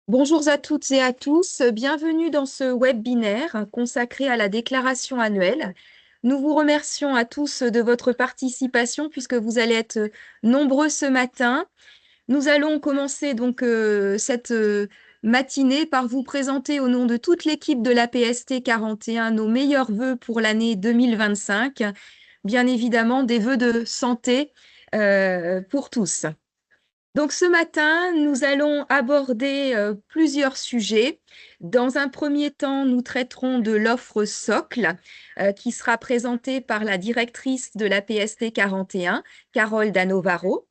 Bonjour à toutes et à tous, bienvenue dans ce webinaire consacré à la déclaration annuelle. Nous vous remercions à tous de votre participation puisque vous allez être nombreux ce matin. Nous allons commencer donc cette matinée par vous présenter au nom de toute l'équipe de l'APST 41 nos meilleurs vœux pour l'année 2025. Bien évidemment, des vœux de santé pour tous. Donc ce matin, nous allons aborder plusieurs sujets. Dans un premier temps, nous traiterons de l'offre socle qui sera présentée par la directrice de la PST 41, Carole Danovaro.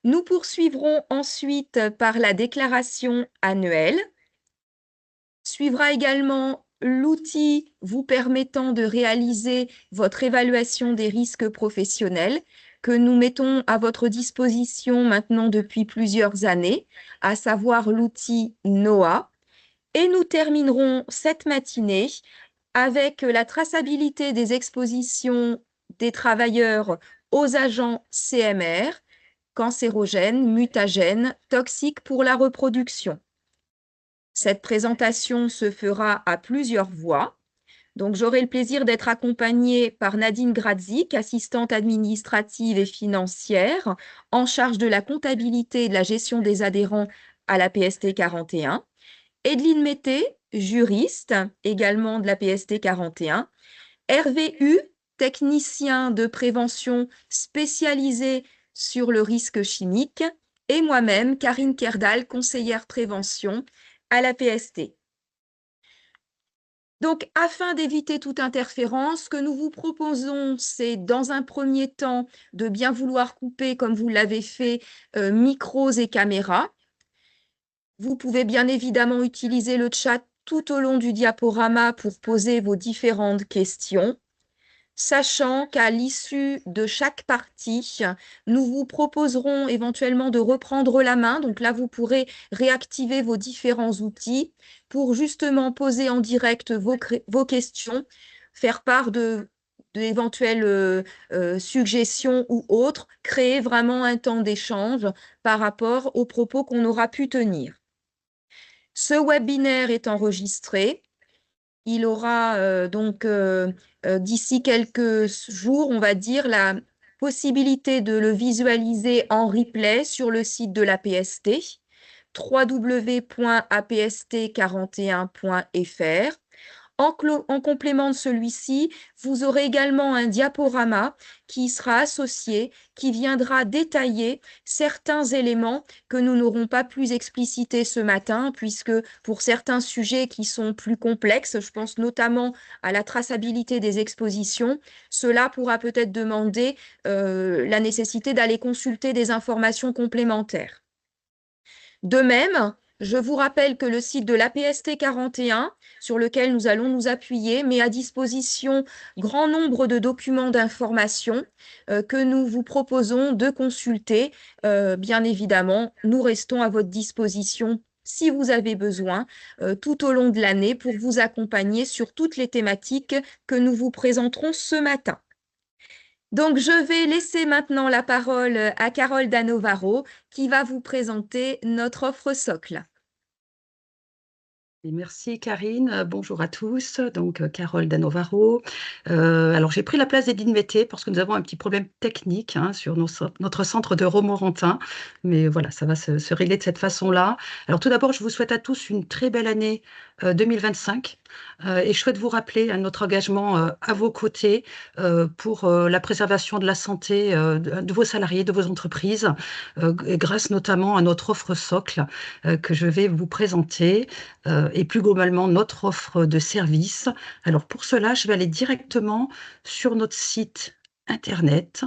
Nous poursuivrons ensuite par la déclaration annuelle. Suivra également l'outil vous permettant de réaliser votre évaluation des risques professionnels que nous mettons à votre disposition maintenant depuis plusieurs années, à savoir l'outil NOAA. Et nous terminerons cette matinée avec la traçabilité des expositions des travailleurs aux agents CMR, cancérogènes, mutagènes, toxiques pour la reproduction. Cette présentation se fera à plusieurs voix. Donc, j'aurai le plaisir d'être accompagnée par Nadine Gradzik, assistante administrative et financière, en charge de la comptabilité et de la gestion des adhérents à la PST 41. Edline Mété, juriste, également de la PST 41. Hervé Hu, technicien de prévention spécialisé sur le risque chimique. Et moi-même, Karine Kerdal, conseillère prévention à la PST. Donc, afin d'éviter toute interférence, ce que nous vous proposons, c'est dans un premier temps de bien vouloir couper, comme vous l'avez fait, micros et caméras. Vous pouvez bien évidemment utiliser le chat tout au long du diaporama pour poser vos différentes questions, sachant qu'à l'issue de chaque partie, nous vous proposerons éventuellement de reprendre la main. Donc là, vous pourrez réactiver vos différents outils pour justement poser en direct vos questions, faire part d'éventuelles suggestions ou autres, créer vraiment un temps d'échange par rapport aux propos qu'on aura pu tenir. Ce webinaire est enregistré. Il aura d'ici quelques jours, on va dire, la possibilité de le visualiser en replay sur le site de l'APST, www.apst41.fr. En complément de celui-ci, vous aurez également un diaporama qui sera associé, qui viendra détailler certains éléments que nous n'aurons pas pu expliciter ce matin, puisque pour certains sujets qui sont plus complexes, je pense notamment à la traçabilité des expositions, cela pourra peut-être demander la nécessité d'aller consulter des informations complémentaires. De même, je vous rappelle que le site de l'APST 41, sur lequel nous allons nous appuyer, met à disposition grand nombre de documents d'information que nous vous proposons de consulter. Bien évidemment, nous restons à votre disposition si vous avez besoin tout au long de l'année pour vous accompagner sur toutes les thématiques que nous vous présenterons ce matin. Donc, je vais laisser maintenant la parole à Carole Danovaro qui va vous présenter notre offre socle. Et merci Karine, bonjour à tous, donc Carole Danovaro. Alors j'ai pris la place d'Edine Mété parce que nous avons un petit problème technique sur notre centre de Romorantin, mais voilà, ça va se régler de cette façon-là. Alors tout d'abord, je vous souhaite à tous une très belle année 2025 et je souhaite vous rappeler notre engagement à vos côtés pour la préservation de la santé de vos salariés, de vos entreprises, grâce notamment à notre offre socle que je vais vous présenter. Et plus globalement notre offre de services. Alors pour cela, je vais aller directement sur notre site internet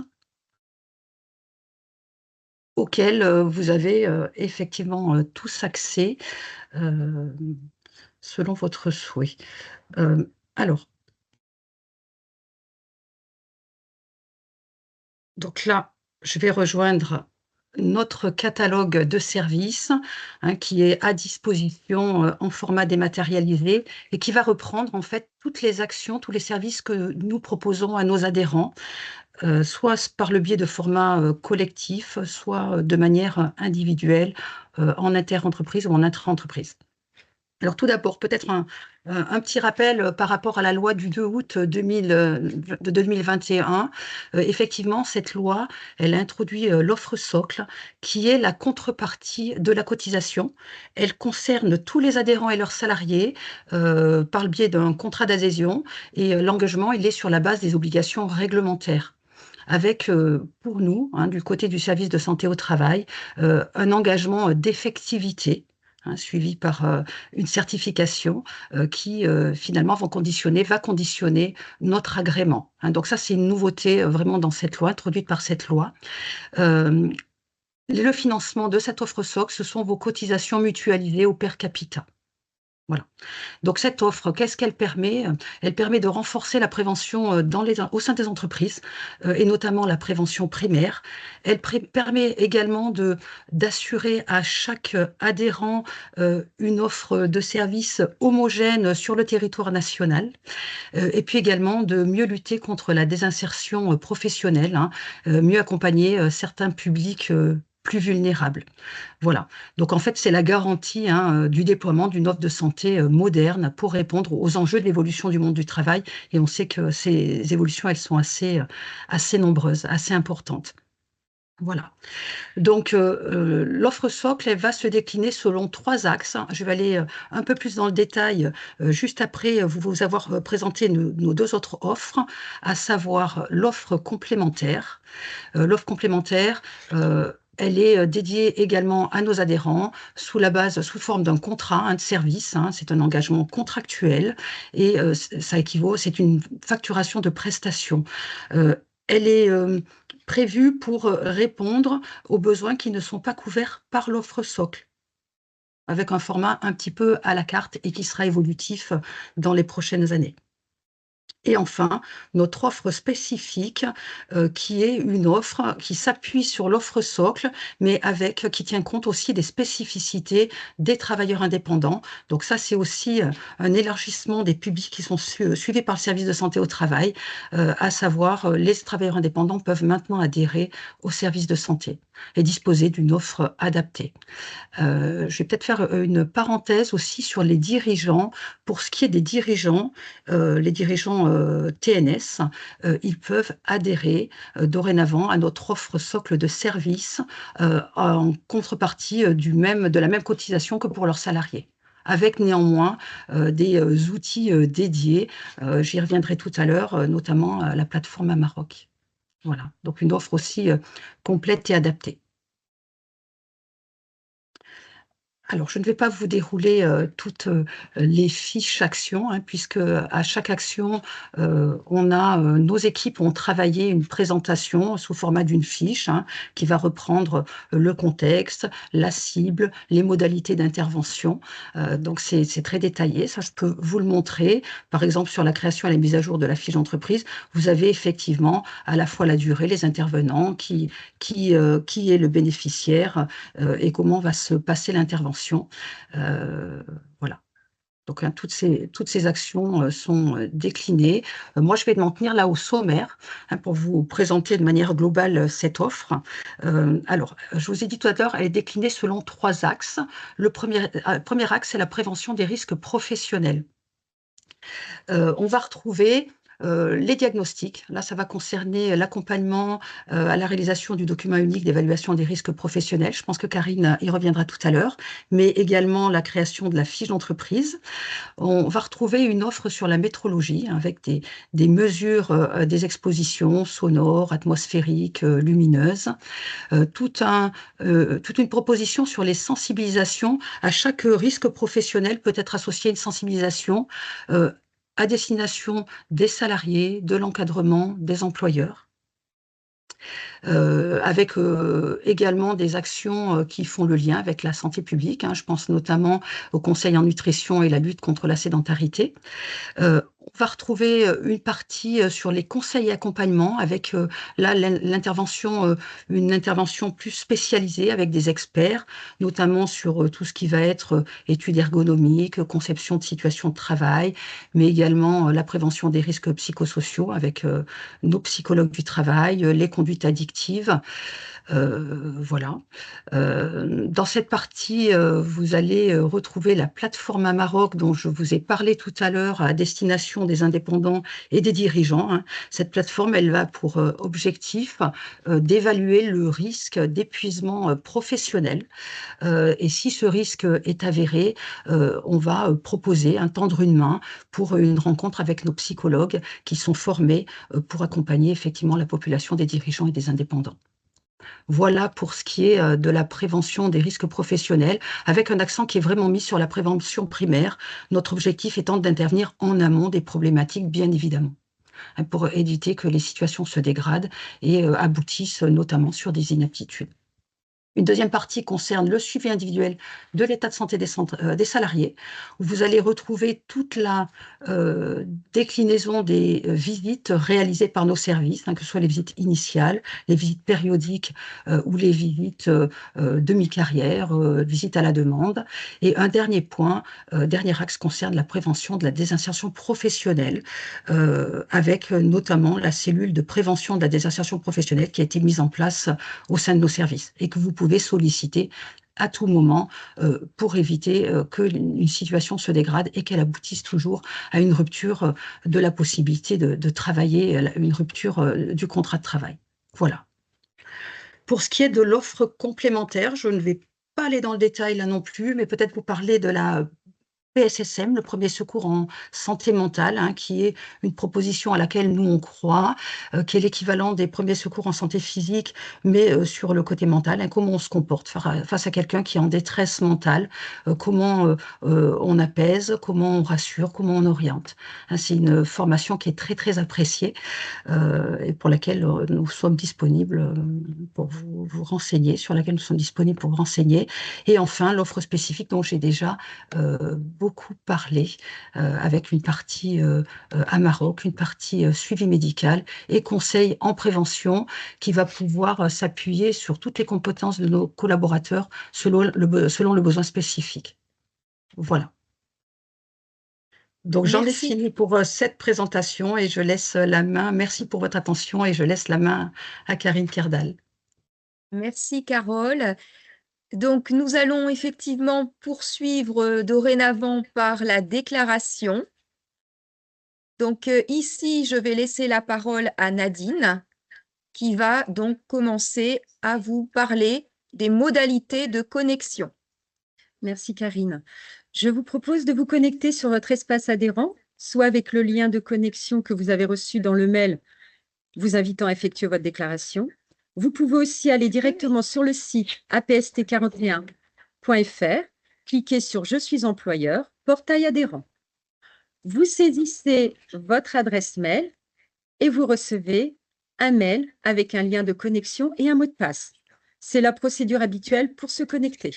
auquel vous avez effectivement tous accès selon votre souhait. Alors, donc là, je vais rejoindre notre catalogue de services qui est à disposition en format dématérialisé et qui va reprendre en fait toutes les actions, tous les services que nous proposons à nos adhérents, soit par le biais de formats collectifs, soit de manière individuelle en inter-entreprise ou en intra-entreprise. Alors tout d'abord, peut-être un petit rappel par rapport à la loi du 2 août 2000, de 2021. Effectivement, cette loi, elle introduit l'offre socle, qui est la contrepartie de la cotisation. Elle concerne tous les adhérents et leurs salariés par le biais d'un contrat d'adhésion, et l'engagement, il est sur la base des obligations réglementaires. Avec, pour nous, hein, du côté du service de santé au travail, un engagement d'effectivité, hein, suivi par une certification qui finalement va conditionner notre agrément. Hein. Donc ça, c'est une nouveauté vraiment dans cette loi, introduite par cette loi. Euh, le financement de cette offre SOC, ce sont vos cotisations mutualisées au per capita. Voilà. Donc cette offre, qu'est-ce qu'elle permet? Elle permet de renforcer la prévention au sein des entreprises, et notamment la prévention primaire. Elle permet également d'assurer à chaque adhérent une offre de services homogène sur le territoire national, et puis également de mieux lutter contre la désinsertion professionnelle, hein, mieux accompagner certains publics plus vulnérables. Voilà. Donc en fait, c'est la garantie, hein, du déploiement d'une offre de santé moderne pour répondre aux enjeux de l'évolution du monde du travail. Et on sait que ces évolutions, elles sont assez nombreuses, assez importantes. Voilà. Donc l'offre socle, elle va se décliner selon trois axes. Je vais aller un peu plus dans le détail juste après vous avoir présenté nos deux autres offres, à savoir l'offre complémentaire. L'offre complémentaire, elle est dédiée également à nos adhérents sous forme d'un contrat, un de service. Hein, c'est un engagement contractuel et ça équivaut, c'est une facturation de prestations. Elle est prévue pour répondre aux besoins qui ne sont pas couverts par l'offre socle, avec un format un petit peu à la carte et qui sera évolutif dans les prochaines années. Et enfin, notre offre spécifique, qui est une offre qui s'appuie sur l'offre socle, mais qui tient compte aussi des spécificités des travailleurs indépendants. Donc ça, c'est aussi un élargissement des publics qui sont suivis par le service de santé au travail, à savoir les travailleurs indépendants peuvent maintenant adhérer au service de santé et disposer d'une offre adaptée. Je vais peut-être faire une parenthèse aussi sur les dirigeants. Pour ce qui est des dirigeants, les dirigeants TNS, ils peuvent adhérer dorénavant à notre offre socle de services en contrepartie de la même cotisation que pour leurs salariés, avec néanmoins des outils dédiés. J'y reviendrai tout à l'heure, notamment la plateforme Amarok. Voilà, donc une offre aussi complète et adaptée. Alors, je ne vais pas vous dérouler toutes les fiches actions, hein, puisque à chaque action, nos équipes ont travaillé une présentation sous format d'une fiche, hein, qui va reprendre le contexte, la cible, les modalités d'intervention. Donc, c'est très détaillé. Ça, je peux vous le montrer. Par exemple, sur la création et la mise à jour de la fiche d'entreprise, vous avez effectivement à la fois la durée, les intervenants, qui est le bénéficiaire, et comment va se passer l'intervention. Voilà. Donc, hein, toutes ces actions sont déclinées. Moi, je vais m'en tenir là au sommaire, hein, pour vous présenter de manière globale cette offre. Alors, je vous ai dit tout à l'heure, elle est déclinée selon trois axes. Le premier axe, c'est la prévention des risques professionnels. On va retrouver les diagnostics. Là, ça va concerner l'accompagnement à la réalisation du document unique d'évaluation des risques professionnels. Je pense que Karine y reviendra tout à l'heure, mais également la création de la fiche d'entreprise. On va retrouver une offre sur la métrologie, hein, avec des mesures des expositions sonores, atmosphériques, lumineuses. Toute une proposition sur les sensibilisations. À chaque risque professionnel peut être associée une sensibilisation à destination des salariés, de l'encadrement, des employeurs, avec également des actions qui font le lien avec la santé publique. Hein. Je pense notamment au conseil en nutrition et la lutte contre la sédentarité. On va retrouver une partie sur les conseils et accompagnements, avec là une intervention plus spécialisée avec des experts, notamment sur tout ce qui va être études ergonomiques, conception de situations de travail, mais également la prévention des risques psychosociaux avec nos psychologues du travail, les conduites addictives prédictive. Voilà. Dans cette partie, vous allez retrouver la plateforme Amarok dont je vous ai parlé tout à l'heure à destination des indépendants et des dirigeants, hein. Cette plateforme, elle a pour objectif d'évaluer le risque d'épuisement professionnel. Et si ce risque est avéré, on va proposer, hein, tendre une main pour une rencontre avec nos psychologues qui sont formés pour accompagner effectivement la population des dirigeants et des indépendants. Voilà pour ce qui est de la prévention des risques professionnels, avec un accent qui est vraiment mis sur la prévention primaire, notre objectif étant d'intervenir en amont des problématiques, bien évidemment, hein, pour éviter que les situations se dégradent et aboutissent notamment sur des inaptitudes. Une deuxième partie concerne le suivi individuel de l'état de santé des salariés, où vous allez retrouver toute la déclinaison des visites réalisées par nos services, hein, que ce soit les visites initiales, les visites périodiques ou les visites de mi-carrière, visites à la demande. Et un dernier point, dernier axe concerne la prévention de la désinsertion professionnelle, avec notamment la cellule de prévention de la désinsertion professionnelle qui a été mise en place au sein de nos services et que vous pouvez solliciter à tout moment pour éviter qu'une situation se dégrade et qu'elle aboutisse toujours à une rupture de la possibilité de travailler, une rupture du contrat de travail. Voilà. Pour ce qui est de l'offre complémentaire, je ne vais pas aller dans le détail là non plus, mais peut-être vous parler de la PSSM, le premier secours en santé mentale, hein, qui est une proposition à laquelle nous on croit, qui est l'équivalent des premiers secours en santé physique, mais sur le côté mental, hein, comment on se comporte face à quelqu'un qui est en détresse mentale, comment on apaise, comment on rassure, comment on oriente, hein. C'est une formation qui est très très appréciée et pour laquelle nous sommes disponibles pour vous renseigner, sur laquelle nous sommes disponibles pour vous renseigner. Et enfin, l'offre spécifique dont j'ai déjà beaucoup parlé, avec une partie Amarok, une partie suivi médical et conseil en prévention qui va pouvoir s'appuyer sur toutes les compétences de nos collaborateurs selon le besoin spécifique. Voilà. Donc j'en ai Merci. fini pour cette présentation et je laisse la main, merci pour votre attention et je laisse la main à Karine Kerdal. Merci, Carole. Donc, nous allons effectivement poursuivre dorénavant par la déclaration. Donc, ici, je vais laisser la parole à Nadine, qui va donc commencer à vous parler des modalités de connexion. Merci Karine. Je vous propose de vous connecter sur votre espace adhérent, soit avec le lien de connexion que vous avez reçu dans le mail vous invitant à effectuer votre déclaration. Vous pouvez aussi aller directement sur le site apst41.fr, cliquer sur « Je suis employeur », portail adhérent. Vous saisissez votre adresse mail et vous recevez un mail avec un lien de connexion et un mot de passe. C'est la procédure habituelle pour se connecter.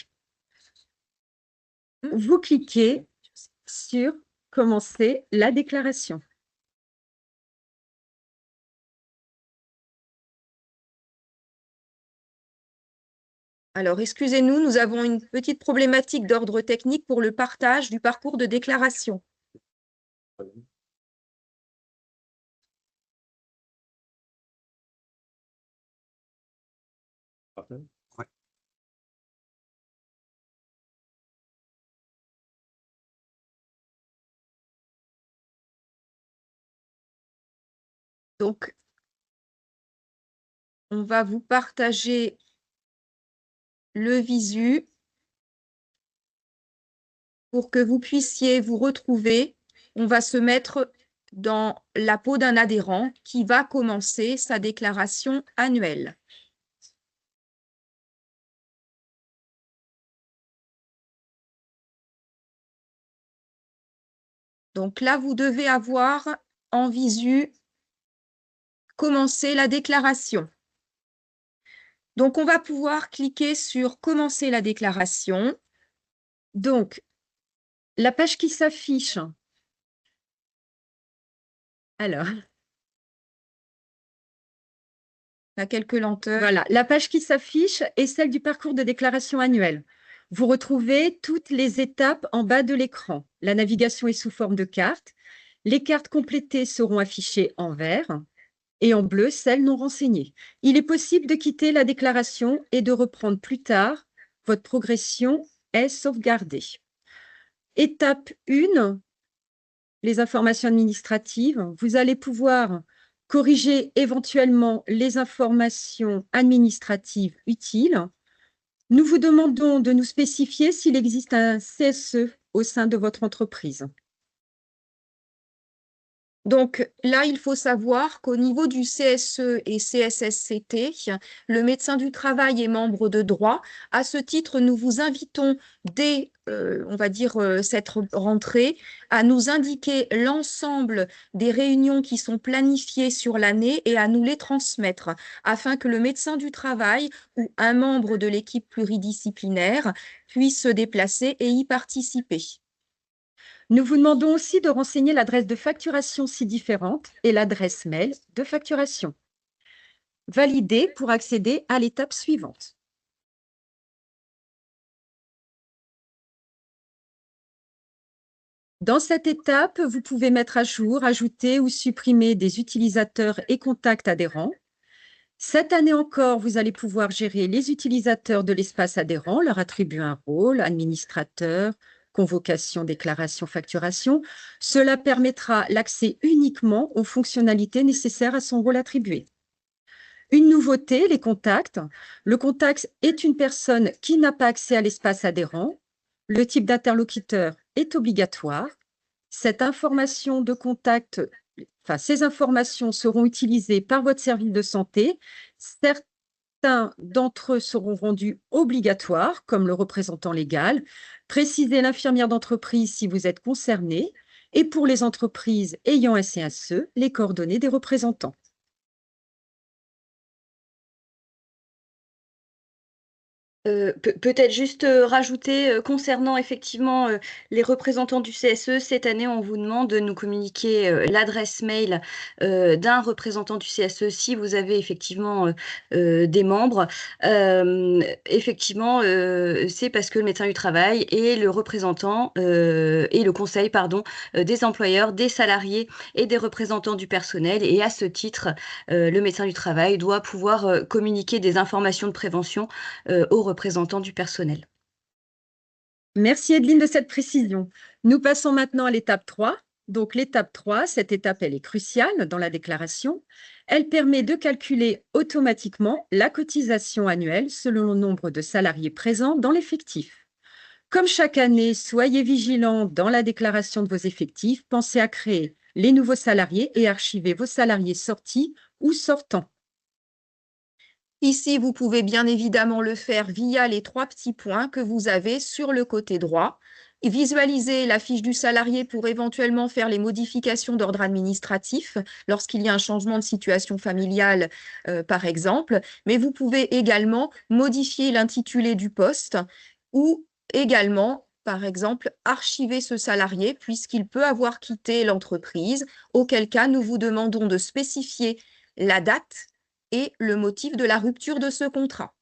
Vous cliquez sur « Commencer la déclaration ». Alors, excusez-nous, nous avons une petite problématique d'ordre technique pour le partage du parcours de déclaration. Ouais. Donc, on va vous partager le visu pour que vous puissiez vous retrouver. On va se mettre dans la peau d'un adhérent qui va commencer sa déclaration annuelle. Donc là, vous devez avoir en visu commencer la déclaration. Donc, on va pouvoir cliquer sur commencer la déclaration. Donc, la page qui s'affiche. Alors, il y a quelques lenteurs. Voilà, la page qui s'affiche est celle du parcours de déclaration annuelle. Vous retrouvez toutes les étapes en bas de l'écran. La navigation est sous forme de carte. Les cartes complétées seront affichées en vert. et en bleu, celles non renseignées. Il est possible de quitter la déclaration et de reprendre plus tard. Votre progression est sauvegardée. Étape 1, les informations administratives. Vous allez pouvoir corriger éventuellement les informations administratives utiles. Nous vous demandons de nous spécifier s'il existe un CSE au sein de votre entreprise. Donc là, il faut savoir qu'au niveau du CSE et CSSCT, le médecin du travail est membre de droit. À ce titre, nous vous invitons dès, on va dire, cette rentrée, à nous indiquer l'ensemble des réunions qui sont planifiées sur l'année et à nous les transmettre, afin que le médecin du travail ou un membre de l'équipe pluridisciplinaire puisse se déplacer et y participer. Nous vous demandons aussi de renseigner l'adresse de facturation ci-différente et l'adresse mail de facturation. Validez pour accéder à l'étape suivante. Dans cette étape, vous pouvez mettre à jour, ajouter ou supprimer des utilisateurs et contacts adhérents. Cette année encore, vous allez pouvoir gérer les utilisateurs de l'espace adhérent, leur attribuer un rôle, administrateur, convocation, déclaration, facturation. Cela permettra l'accès uniquement aux fonctionnalités nécessaires à son rôle attribué. Une nouveauté, les contacts. Le contact est une personne qui n'a pas accès à l'espace adhérent. Le type d'interlocuteur est obligatoire. Cette information de contact, ces informations seront utilisées par votre service de santé. Certains d'entre eux seront rendus obligatoires, comme le représentant légal. Précisez l'infirmière d'entreprise si vous êtes concerné. Et pour les entreprises ayant un CSE, les coordonnées des représentants. Peut-être juste rajouter concernant effectivement les représentants du CSE, cette année, on vous demande de nous communiquer l'adresse mail d'un représentant du CSE si vous avez effectivement des membres. Effectivement, c'est parce que le médecin du travail est le représentant et le conseil, pardon, des employeurs, des salariés et des représentants du personnel. Et à ce titre, le médecin du travail doit pouvoir communiquer des informations de prévention aux représentants du personnel. Merci Evelyne de cette précision. Nous passons maintenant à l'étape 3. Donc l'étape 3, cette étape, elle est cruciale dans la déclaration. Elle permet de calculer automatiquement la cotisation annuelle selon le nombre de salariés présents dans l'effectif. Comme chaque année, soyez vigilants dans la déclaration de vos effectifs. Pensez à créer les nouveaux salariés et archiver vos salariés sortis ou sortants. Ici, vous pouvez bien évidemment le faire via les 3 petits points que vous avez sur le côté droit. Et visualiser la fiche du salarié pour éventuellement faire les modifications d'ordre administratif lorsqu'il y a un changement de situation familiale, par exemple. Mais vous pouvez également modifier l'intitulé du poste ou également, par exemple, archiver ce salarié puisqu'il peut avoir quitté l'entreprise, auquel cas nous vous demandons de spécifier la date et le motif de la rupture de ce contrat,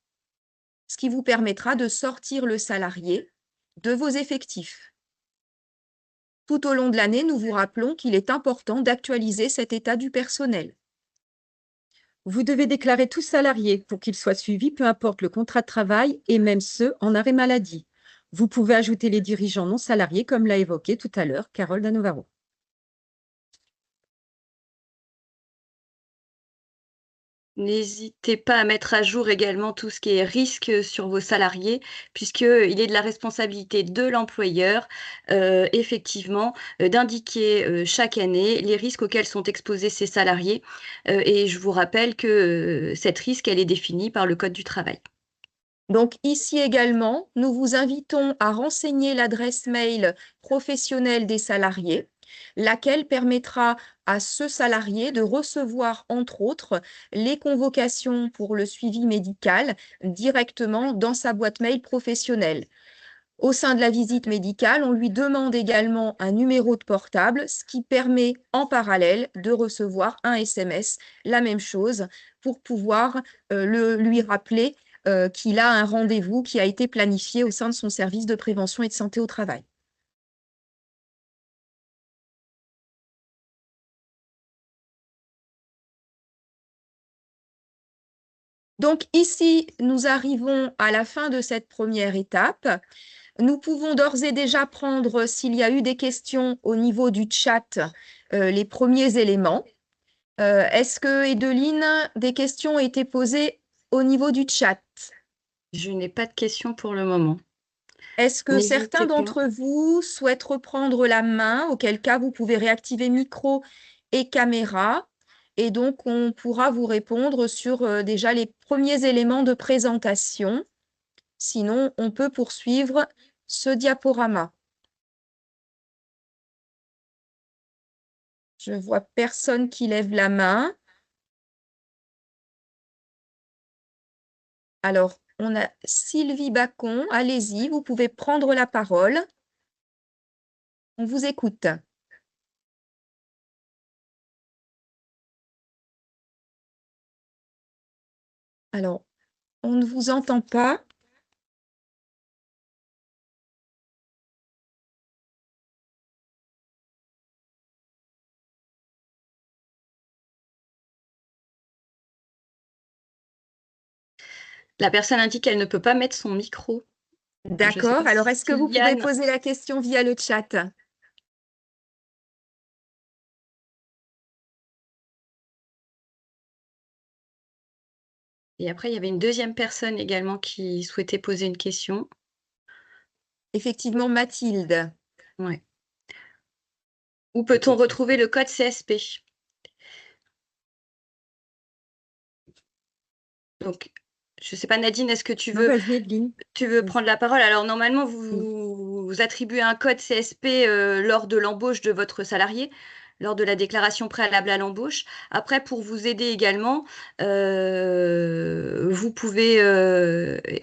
ce qui vous permettra de sortir le salarié de vos effectifs. Tout au long de l'année, nous vous rappelons qu'il est important d'actualiser cet état du personnel. Vous devez déclarer tout salarié pour qu'il soit suivi, peu importe le contrat de travail et même ceux en arrêt maladie. Vous pouvez ajouter les dirigeants non salariés, comme l'a évoqué tout à l'heure Carole Danovaro. N'hésitez pas à mettre à jour également tout ce qui est risque sur vos salariés, puisqu'il est de la responsabilité de l'employeur, effectivement, d'indiquer, chaque année les risques auxquels sont exposés ses salariés, et je vous rappelle que, cette risque, elle est définie par le code du travail. Donc ici également, nous vous invitons à renseigner l'adresse mail professionnelle des salariés, laquelle permettra à ce salarié de recevoir, entre autres, les convocations pour le suivi médical directement dans sa boîte mail professionnelle. Au sein de la visite médicale, on lui demande également un numéro de portable, ce qui permet en parallèle de recevoir un SMS, la même chose, pour pouvoir lui rappeler qu'il a un rendez-vous qui a été planifié au sein de son service de prévention et de santé au travail. Donc ici, nous arrivons à la fin de cette première étape. Nous pouvons d'ores et déjà prendre, s'il y a eu des questions au niveau du chat, les premiers éléments. Est-ce que, Edeline, des questions ont été posées au niveau du chat? Je n'ai pas de questions pour le moment. Est-ce que certains N'hésitez pas. d'entre vous souhaitent reprendre la main, auquel cas vous pouvez réactiver micro et caméra, et donc on pourra vous répondre sur déjà les premiers éléments de présentation. Sinon, on peut poursuivre ce diaporama. Je vois personne qui lève la main. Alors, on a Sylvie Bacon. Allez-y, vous pouvez prendre la parole. On vous écoute. Alors, on ne vous entend pas. La personne indique qu'elle ne peut pas mettre son micro. Alors, je sais D'accord. pas Alors, si est-ce que vous pouvez Sylviane- poser la question via le chat? Et après, il y avait une deuxième personne également qui souhaitait poser une question. Effectivement, Mathilde. Ouais. Où peut-on retrouver le code CSP? Donc, je ne sais pas, Nadine, est-ce que tu Non, veux, vas-y, Evelyne. Vas-y. prendre la parole? Alors, normalement, vous attribuez un code CSP lors de l'embauche de votre salarié, lors de la déclaration préalable à l'embauche. Après, pour vous aider également, vous pouvez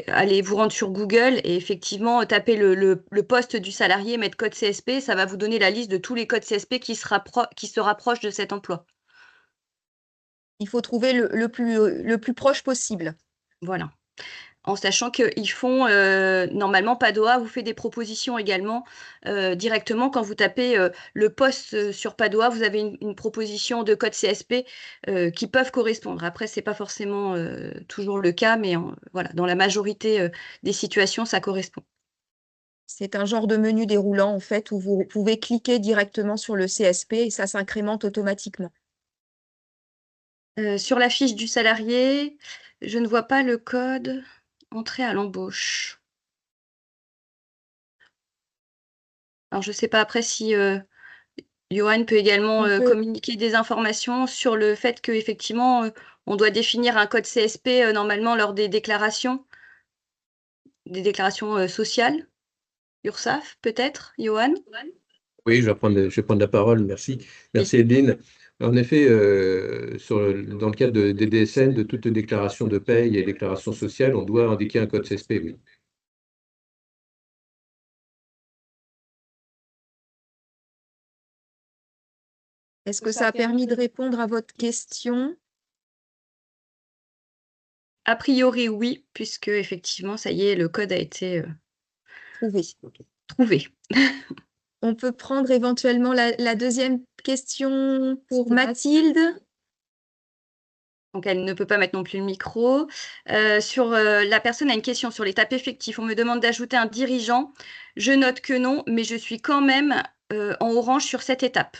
aller vous rendre sur Google et effectivement taper le poste du salarié, mettre code CSP. Ça va vous donner la liste de tous les codes CSP qui se rapprochent de cet emploi. Il faut trouver le plus proche possible. Voilà. En sachant qu'ils font, normalement, Padoa vous fait des propositions également directement. Quand vous tapez le poste sur Padoa, vous avez une proposition de code CSP qui peuvent correspondre. Après, ce n'est pas forcément toujours le cas, mais voilà, dans la majorité des situations, ça correspond. C'est un genre de menu déroulant, en fait, où vous pouvez cliquer directement sur le CSP et ça s'incrémente automatiquement. Sur la fiche du salarié, je ne vois pas le code entrée à l'embauche. Alors, je ne sais pas après si Johan peut également On peut- communiquer des informations sur le fait qu'effectivement, on doit définir un code CSP normalement lors des déclarations sociales. URSSAF, peut-être, Johan? Oui, je vais prendre la parole, merci. Merci, Edine. En effet, dans le cadre des DSN, de toute déclaration de paye et déclaration sociale, on doit indiquer un code CSP, oui. Est-ce que ça a permis de répondre à votre question? A priori, oui, puisque effectivement, ça y est, le code a été Trouvé. trouvé. On peut prendre éventuellement la deuxième question pour C'était Mathilde. Donc, elle ne peut pas mettre non plus le micro. La personne a une question sur l'étape effective. On me demande d'ajouter un dirigeant. Je note que non, mais je suis quand même en orange sur cette étape.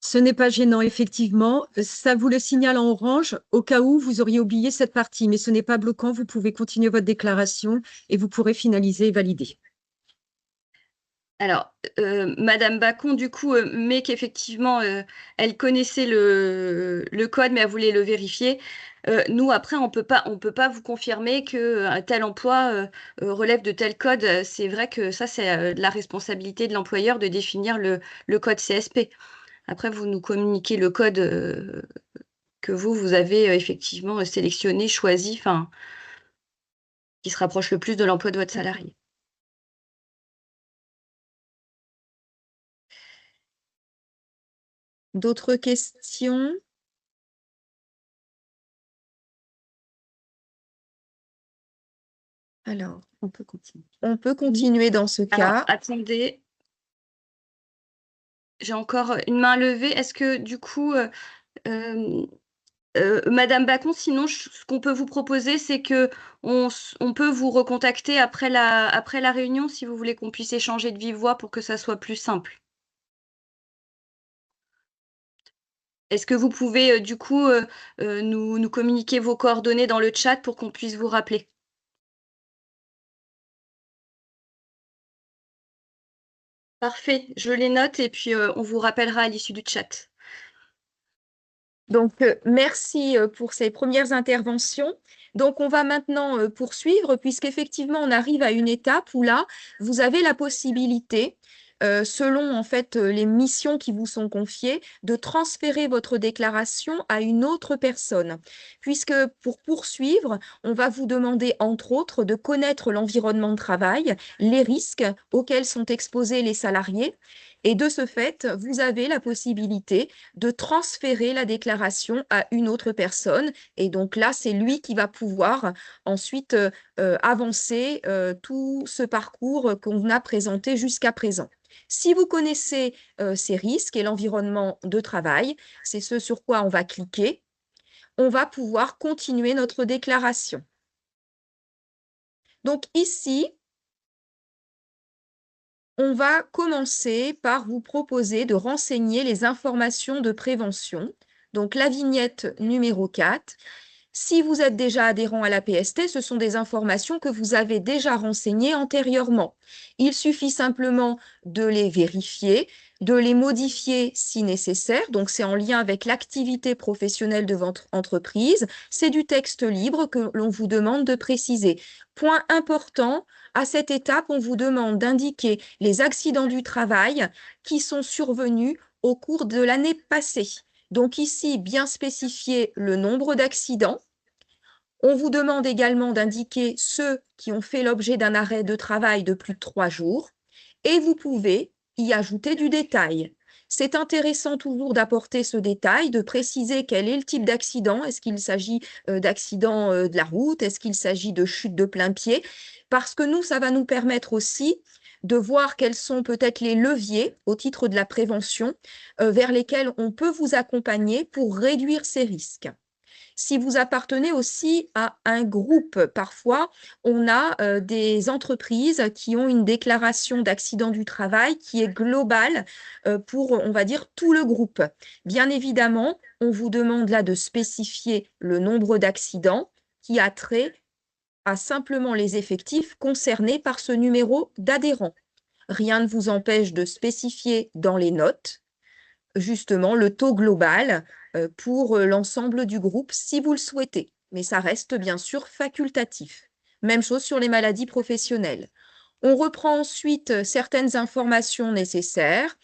Ce n'est pas gênant, effectivement. Ça vous le signale en orange au cas où vous auriez oublié cette partie, mais ce n'est pas bloquant. Vous pouvez continuer votre déclaration et vous pourrez finaliser et valider. Alors, Madame Bacon, du coup, met qu'effectivement, elle connaissait le code, mais elle voulait le vérifier. Nous, après, on peut pas vous confirmer qu'un tel emploi relève de tel code. C'est vrai que ça, c'est de la responsabilité de l'employeur de définir le code CSP. Après, vous nous communiquez le code que vous avez effectivement sélectionné, choisi, enfin, qui se rapproche le plus de l'emploi de votre salarié. D'autres questions? Alors, On peut continuer. on peut continuer dans ce Alors, cas. attendez. J'ai encore une main levée. Est-ce que du coup, Madame Bacon, sinon, ce qu'on peut vous proposer, c'est que on peut vous recontacter après la réunion si vous voulez qu'on puisse échanger de vive voix pour que ça soit plus simple. Est-ce que vous pouvez du coup nous communiquer vos coordonnées dans le chat pour qu'on puisse vous rappeler? Parfait, je les note et puis on vous rappellera à l'issue du chat. Donc, merci pour ces premières interventions. Donc, on va maintenant poursuivre, puisqu'effectivement, on arrive à une étape où là, vous avez la possibilité, selon en fait les missions qui vous sont confiées, de transférer votre déclaration à une autre personne. Puisque pour poursuivre, on va vous demander, entre autres, de connaître l'environnement de travail, les risques auxquels sont exposés les salariés. Et de ce fait, vous avez la possibilité de transférer la déclaration à une autre personne. Et donc là, c'est lui qui va pouvoir ensuite avancer tout ce parcours qu'on a présenté jusqu'à présent. Si vous connaissez ces risques et l'environnement de travail, c'est ce sur quoi on va cliquer. On va pouvoir continuer notre déclaration. Donc ici, on va commencer par vous proposer de renseigner les informations de prévention. Donc, la vignette numéro 4. Si vous êtes déjà adhérent à la PST, ce sont des informations que vous avez déjà renseignées antérieurement. Il suffit simplement de les vérifier, de les modifier si nécessaire. Donc, c'est en lien avec l'activité professionnelle de votre entreprise. C'est du texte libre que l'on vous demande de préciser. Point important, à cette étape, on vous demande d'indiquer les accidents du travail qui sont survenus au cours de l'année passée. Donc ici, bien spécifier le nombre d'accidents. On vous demande également d'indiquer ceux qui ont fait l'objet d'un arrêt de travail de plus de 3 jours. Et vous pouvez y ajouter du détail. C'est intéressant toujours d'apporter ce détail, de préciser quel est le type d'accident. Est-ce qu'il s'agit d'accident de la route? Est-ce qu'il s'agit de chute de plein pied? Parce que nous, ça va nous permettre aussi de voir quels sont peut-être les leviers au titre de la prévention vers lesquels on peut vous accompagner pour réduire ces risques. Si vous appartenez aussi à un groupe, parfois, on a des entreprises qui ont une déclaration d'accident du travail qui est globale pour, on va dire, tout le groupe. Bien évidemment, on vous demande là de spécifier le nombre d'accidents qui a trait à simplement les effectifs concernés par ce numéro d'adhérent. Rien ne vous empêche de spécifier dans les notes justement le taux global pour l'ensemble du groupe si vous le souhaitez. Mais ça reste bien sûr facultatif. Même chose sur les maladies professionnelles. On reprend ensuite certaines informations nécessaires,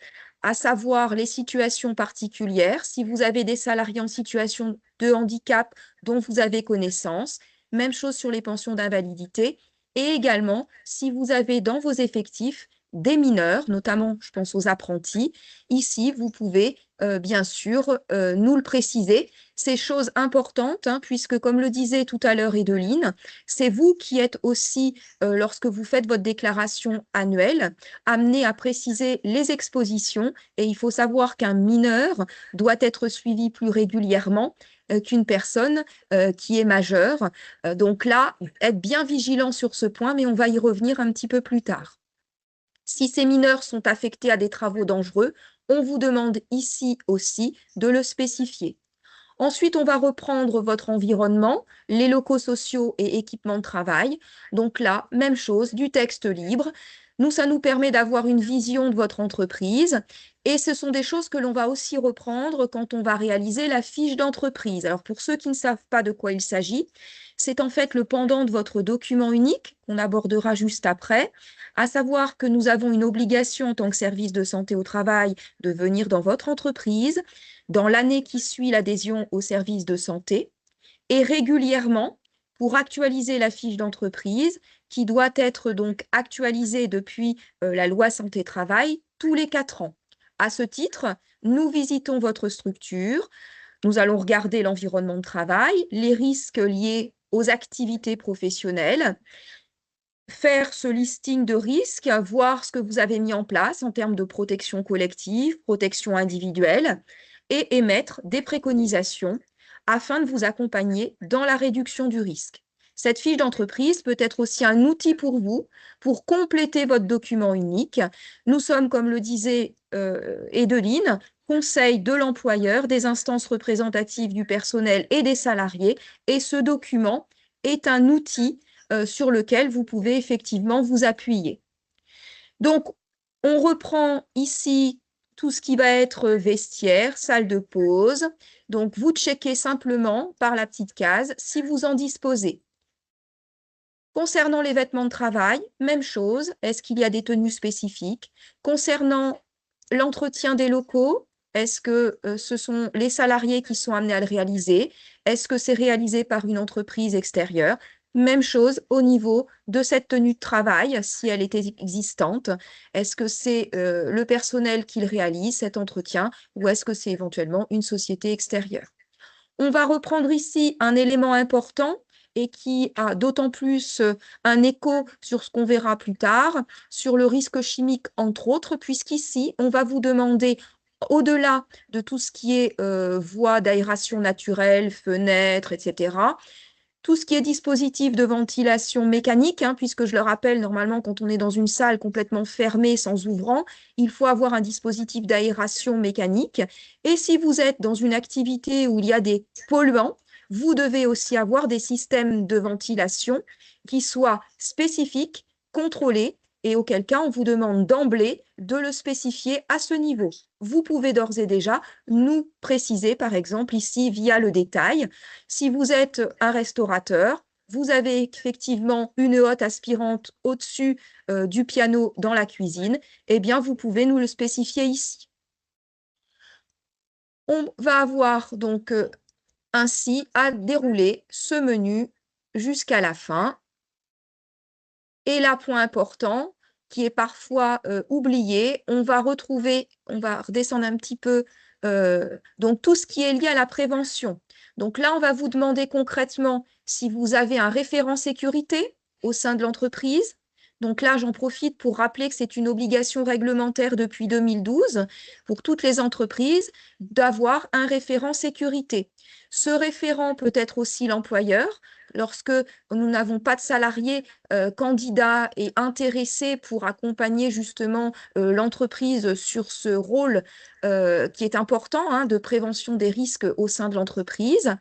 à savoir les situations particulières. Si vous avez des salariés en situation de handicap dont vous avez connaissance, même chose sur les pensions d'invalidité. Et également, si vous avez dans vos effectifs des mineurs, notamment, je pense aux apprentis, ici, vous pouvez bien sûr nous le préciser. C'est chose importante, hein, puisque comme le disait tout à l'heure Edeline, c'est vous qui êtes aussi, lorsque vous faites votre déclaration annuelle, amené à préciser les expositions. Et il faut savoir qu'un mineur doit être suivi plus régulièrement qu'une personne qui est majeure. Donc là, être bien vigilant sur ce point, mais on va y revenir un petit peu plus tard. Si ces mineurs sont affectés à des travaux dangereux, on vous demande ici aussi de le spécifier. Ensuite, on va reprendre votre environnement, les locaux sociaux et équipements de travail. Donc là, même chose, du texte libre. Nous, ça nous permet d'avoir une vision de votre entreprise et ce sont des choses que l'on va aussi reprendre quand on va réaliser la fiche d'entreprise. Alors, pour ceux qui ne savent pas de quoi il s'agit, c'est en fait le pendant de votre document unique qu'on abordera juste après, à savoir que nous avons une obligation en tant que service de santé au travail de venir dans votre entreprise dans l'année qui suit l'adhésion au service de santé et régulièrement pour actualiser la fiche d'entreprise qui doit être donc actualisée depuis la loi santé-travail tous les 4 ans. À ce titre, nous visitons votre structure, nous allons regarder l'environnement de travail, les risques liés aux activités professionnelles, faire ce listing de risques, voir ce que vous avez mis en place en termes de protection collective, protection individuelle, et émettre des préconisations afin de vous accompagner dans la réduction du risque. Cette fiche d'entreprise peut être aussi un outil pour vous, pour compléter votre document unique. Nous sommes, comme le disait Edeline, conseil de l'employeur, des instances représentatives du personnel et des salariés, et ce document est un outil sur lequel vous pouvez effectivement vous appuyer. Donc, on reprend ici tout ce qui va être vestiaire, salle de pause. Donc, vous checkez simplement par la petite case si vous en disposez. Concernant les vêtements de travail, même chose. Est-ce qu'il y a des tenues spécifiques? Concernant l'entretien des locaux, est-ce que ce sont les salariés qui sont amenés à le réaliser? Est-ce que c'est réalisé par une entreprise extérieure? Même chose au niveau de cette tenue de travail, si elle était existante. Est-ce que c'est le personnel qui le réalise, cet entretien, ou est-ce que c'est éventuellement une société extérieure? On va reprendre ici un élément important et qui a d'autant plus un écho sur ce qu'on verra plus tard, sur le risque chimique, entre autres, puisqu'ici, on va vous demander, au-delà de tout ce qui est voies d'aération naturelle, fenêtres, etc., tout ce qui est dispositif de ventilation mécanique, puisque je le rappelle, normalement, quand on est dans une salle complètement fermée, sans ouvrant, il faut avoir un dispositif d'aération mécanique. Et si vous êtes dans une activité où il y a des polluants, vous devez aussi avoir des systèmes de ventilation qui soient spécifiques, contrôlés, et auquel cas on vous demande d'emblée de le spécifier à ce niveau. Vous pouvez d'ores et déjà nous préciser, par exemple, ici, via le détail, si vous êtes un restaurateur, vous avez effectivement une hotte aspirante au-dessus du piano dans la cuisine, eh bien, vous pouvez nous le spécifier ici. On va avoir donc ainsi à dérouler ce menu jusqu'à la fin. Et là, point important, qui est parfois oublié, on va redescendre un petit peu, donc tout ce qui est lié à la prévention. Donc là, on va vous demander concrètement si vous avez un référent sécurité au sein de l'entreprise. Donc là, j'en profite pour rappeler que c'est une obligation réglementaire depuis 2012 pour toutes les entreprises d'avoir un référent sécurité. Ce référent peut être aussi l'employeur. Lorsque nous n'avons pas de salariés candidats et intéressés pour accompagner justement l'entreprise sur ce rôle qui est important de prévention des risques au sein de l'entreprise.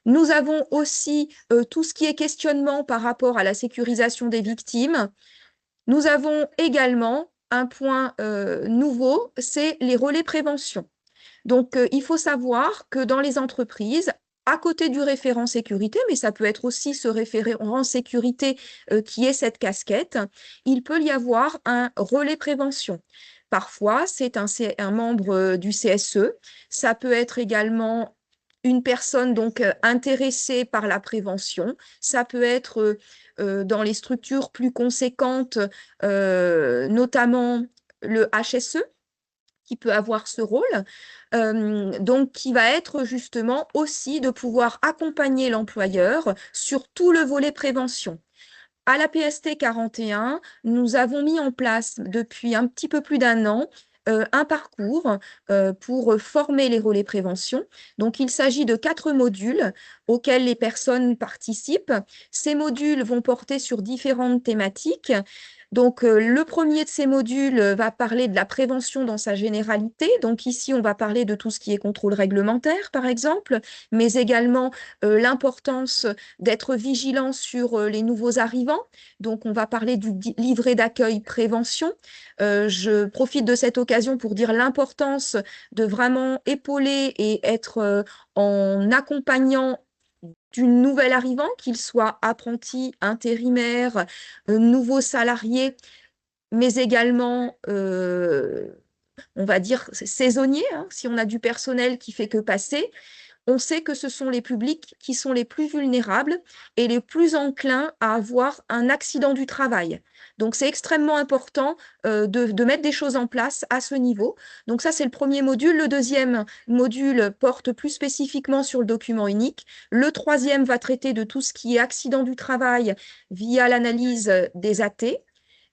Nous avons aussi tout ce qui est questionnement par rapport à la sécurisation des victimes. Nous avons également un point nouveau, c'est les relais prévention. Donc, il faut savoir que dans les entreprises, à côté du référent sécurité, mais ça peut être aussi ce référent sécurité qui est cette casquette, il peut y avoir un relais prévention. Parfois, c'est un membre du CSE. Ça peut être également une personne donc intéressée par la prévention. Ça peut être dans les structures plus conséquentes, notamment le HSE, qui peut avoir ce rôle, donc qui va être justement aussi de pouvoir accompagner l'employeur sur tout le volet prévention. À la PST 41, nous avons mis en place depuis un petit peu plus d'un an un parcours pour former les relais prévention. Donc, il s'agit de 4 modules auxquels les personnes participent. Ces modules vont porter sur différentes thématiques. Donc, le premier de ces modules va parler de la prévention dans sa généralité. Donc, ici, on va parler de tout ce qui est contrôle réglementaire, par exemple, mais également l'importance d'être vigilant sur les nouveaux arrivants. Donc, on va parler du livret d'accueil prévention. Je profite de cette occasion pour dire l'importance de vraiment épauler et être en accompagnant du nouvel arrivant, qu'il soit apprenti, intérimaire, nouveau salarié, mais également, on va dire, saisonnier, si on a du personnel qui fait que passer. On sait que ce sont les publics qui sont les plus vulnérables et les plus enclins à avoir un accident du travail. Donc, c'est extrêmement important de mettre des choses en place à ce niveau. Donc, ça, c'est le premier module. Le deuxième module porte plus spécifiquement sur le document unique. Le troisième va traiter de tout ce qui est accident du travail via l'analyse des AT.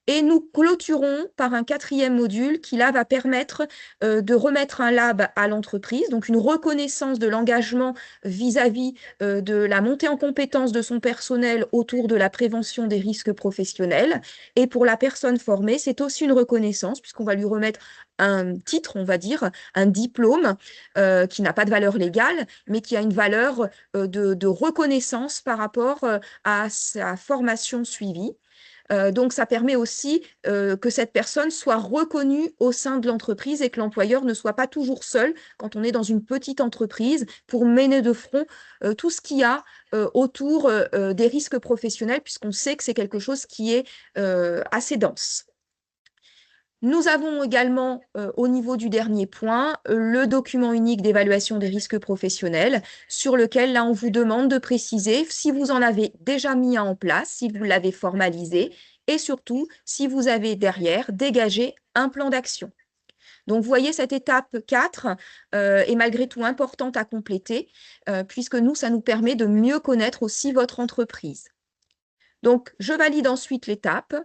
Et nous clôturons par un 4e module qui, là, va permettre de remettre un lab à l'entreprise, donc une reconnaissance de l'engagement vis-à-vis de la montée en compétence de son personnel autour de la prévention des risques professionnels. Et pour la personne formée, c'est aussi une reconnaissance, puisqu'on va lui remettre un titre, on va dire, un diplôme qui n'a pas de valeur légale, mais qui a une valeur de reconnaissance par rapport à sa formation suivie. Donc, ça permet aussi que cette personne soit reconnue au sein de l'entreprise et que l'employeur ne soit pas toujours seul quand on est dans une petite entreprise pour mener de front tout ce qu'il y a autour des risques professionnels, puisqu'on sait que c'est quelque chose qui est assez dense. Nous avons également, au niveau du dernier point, le document unique d'évaluation des risques professionnels, sur lequel, là, on vous demande de préciser si vous en avez déjà mis en place, si vous l'avez formalisé, et surtout, si vous avez derrière dégagé un plan d'action. Donc, vous voyez, cette étape 4 est malgré tout importante à compléter, puisque nous, ça nous permet de mieux connaître aussi votre entreprise. Donc, je valide ensuite l'étape.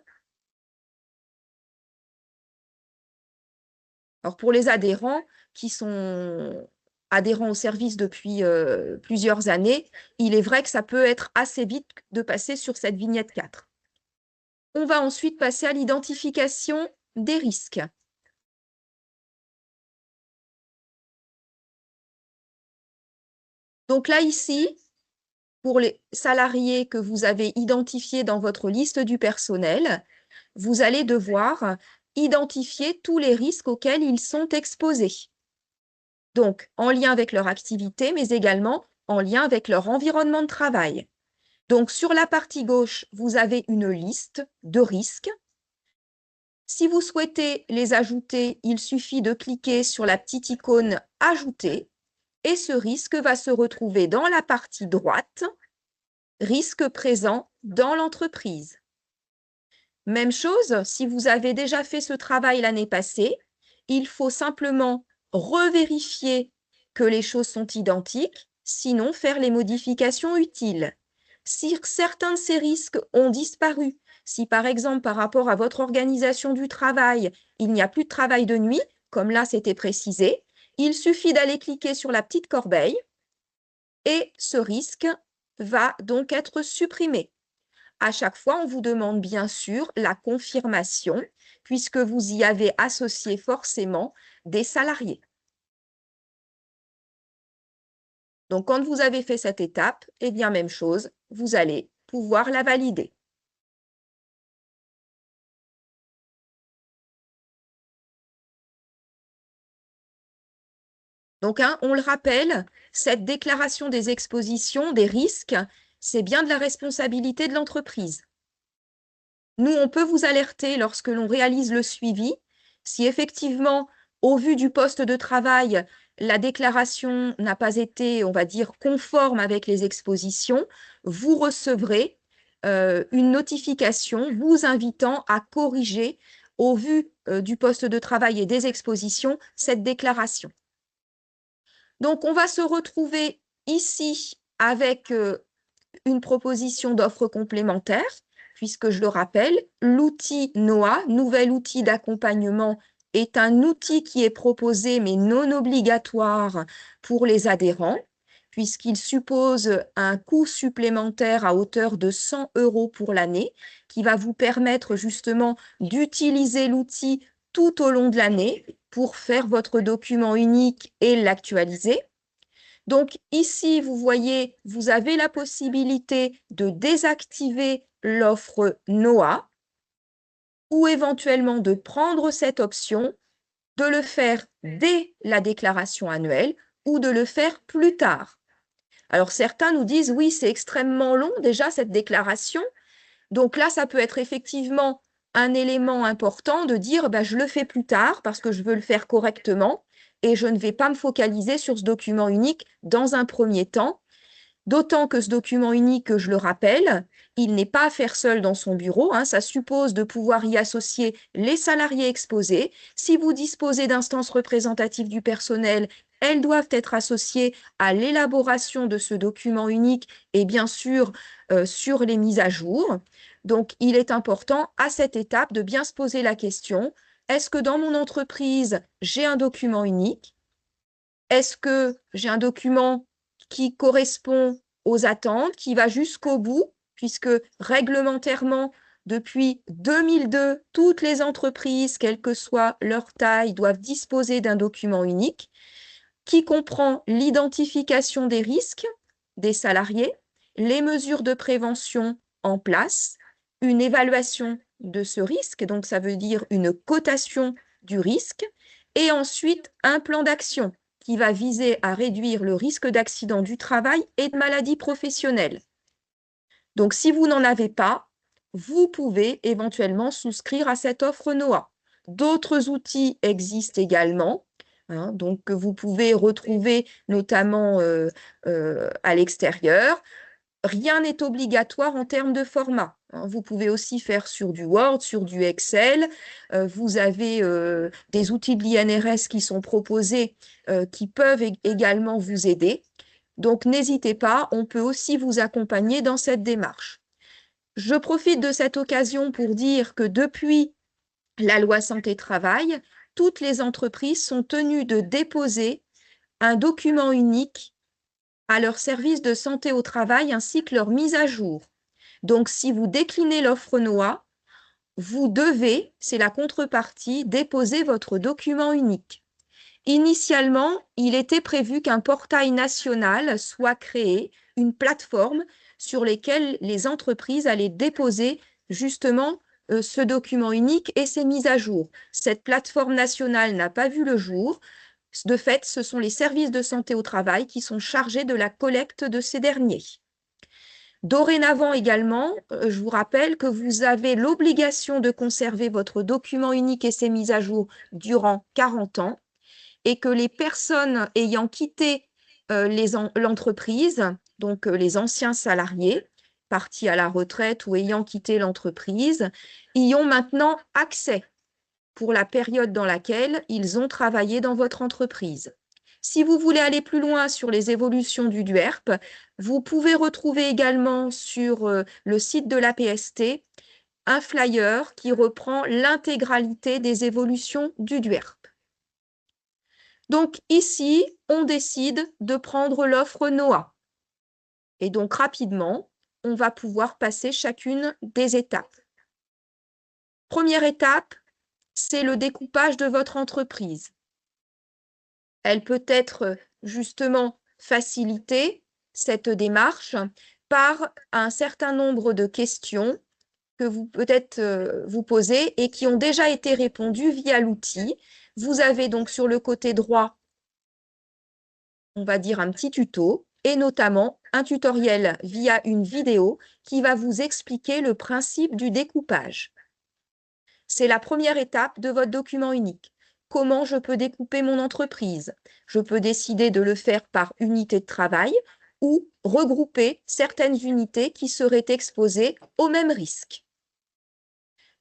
Alors, pour les adhérents qui sont adhérents au service depuis plusieurs années, il est vrai que ça peut être assez vite de passer sur cette vignette 4. On va ensuite passer à l'identification des risques. Donc là, ici, pour les salariés que vous avez identifiés dans votre liste du personnel, vous allez devoir identifier tous les risques auxquels ils sont exposés. Donc, en lien avec leur activité, mais également en lien avec leur environnement de travail. Donc, sur la partie gauche, vous avez une liste de risques. Si vous souhaitez les ajouter, il suffit de cliquer sur la petite icône « Ajouter » et ce risque va se retrouver dans la partie droite, « Risque présent dans l'entreprise ». Même chose, si vous avez déjà fait ce travail l'année passée, il faut simplement revérifier que les choses sont identiques, sinon faire les modifications utiles. Si certains de ces risques ont disparu, si par exemple par rapport à votre organisation du travail, il n'y a plus de travail de nuit, comme là c'était précisé, il suffit d'aller cliquer sur la petite corbeille et ce risque va donc être supprimé. À chaque fois, on vous demande bien sûr la confirmation, puisque vous y avez associé forcément des salariés. Donc, quand vous avez fait cette étape, eh bien, même chose, vous allez pouvoir la valider. Donc, on le rappelle, cette déclaration des expositions, des risques, c'est bien de la responsabilité de l'entreprise. Nous, on peut vous alerter lorsque l'on réalise le suivi, si effectivement, au vu du poste de travail, la déclaration n'a pas été, on va dire, conforme avec les expositions, vous recevrez une notification vous invitant à corriger, au vu du poste de travail et des expositions, cette déclaration. Donc, on va se retrouver ici avec une proposition d'offre complémentaire, puisque je le rappelle, l'outil NOA, nouvel outil d'accompagnement, est un outil qui est proposé mais non obligatoire pour les adhérents, puisqu'il suppose un coût supplémentaire à hauteur de 100 € pour l'année, qui va vous permettre justement d'utiliser l'outil tout au long de l'année pour faire votre document unique et l'actualiser. Donc ici, vous voyez, vous avez la possibilité de désactiver l'offre NOA ou éventuellement de prendre cette option, de le faire dès la déclaration annuelle ou de le faire plus tard. Alors certains nous disent, oui, c'est extrêmement long déjà cette déclaration. Donc là, ça peut être effectivement un élément important de dire, je le fais plus tard parce que je veux le faire correctement et je ne vais pas me focaliser sur ce document unique dans un premier temps. D'autant que ce document unique, je le rappelle, il n'est pas à faire seul dans son bureau, ça suppose de pouvoir y associer les salariés exposés. Si vous disposez d'instances représentatives du personnel, elles doivent être associées à l'élaboration de ce document unique et bien sûr sur les mises à jour. Donc, il est important à cette étape de bien se poser la question, est-ce que dans mon entreprise, j'ai un document unique? Est-ce que j'ai un document qui correspond aux attentes, qui va jusqu'au bout, puisque réglementairement, depuis 2002, toutes les entreprises, quelle que soit leur taille, doivent disposer d'un document unique qui comprend l'identification des risques des salariés, les mesures de prévention en place, une évaluation de ce risque, donc ça veut dire une cotation du risque, et ensuite un plan d'action qui va viser à réduire le risque d'accident du travail et de maladies professionnelles. Donc, si vous n'en avez pas, vous pouvez éventuellement souscrire à cette offre NOAA. D'autres outils existent également, hein, donc que vous pouvez retrouver notamment à l'extérieur. Rien n'est obligatoire en termes de format, hein. Vous pouvez aussi faire sur du Word, sur du Excel. Vous avez des outils de l'INRS qui sont proposés, qui peuvent également vous aider. Donc, n'hésitez pas, on peut aussi vous accompagner dans cette démarche. Je profite de cette occasion pour dire que depuis la loi santé-travail, toutes les entreprises sont tenues de déposer un document unique à leur service de santé au travail ainsi que leur mise à jour. Donc, si vous déclinez l'offre NOAA, vous devez, c'est la contrepartie, déposer votre document unique. Initialement, il était prévu qu'un portail national soit créé, une plateforme sur laquelle les entreprises allaient déposer justement ce document unique et ses mises à jour. Cette plateforme nationale n'a pas vu le jour. De fait, ce sont les services de santé au travail qui sont chargés de la collecte de ces derniers. Dorénavant également, je vous rappelle que vous avez l'obligation de conserver votre document unique et ses mises à jour durant 40 ans et que les personnes ayant quitté l'entreprise, donc les anciens salariés, partis à la retraite ou ayant quitté l'entreprise, y ont maintenant accès pour la période dans laquelle ils ont travaillé dans votre entreprise. Si vous voulez aller plus loin sur les évolutions du DUERP, vous pouvez retrouver également sur le site de l'APST un flyer qui reprend l'intégralité des évolutions du DUERP. Donc ici, on décide de prendre l'offre NOAA. Et donc rapidement, on va pouvoir passer chacune des étapes. Première étape, c'est le découpage de votre entreprise. Elle peut être justement facilitée, cette démarche, par un certain nombre de questions que vous peut-être vous posez et qui ont déjà été répondues via l'outil. Vous avez donc sur le côté droit, on va dire un petit tuto, et notamment un tutoriel via une vidéo qui va vous expliquer le principe du découpage. C'est la première étape de votre document unique. Comment je peux découper mon entreprise? Je peux décider de le faire par unité de travail ou regrouper certaines unités qui seraient exposées au même risque.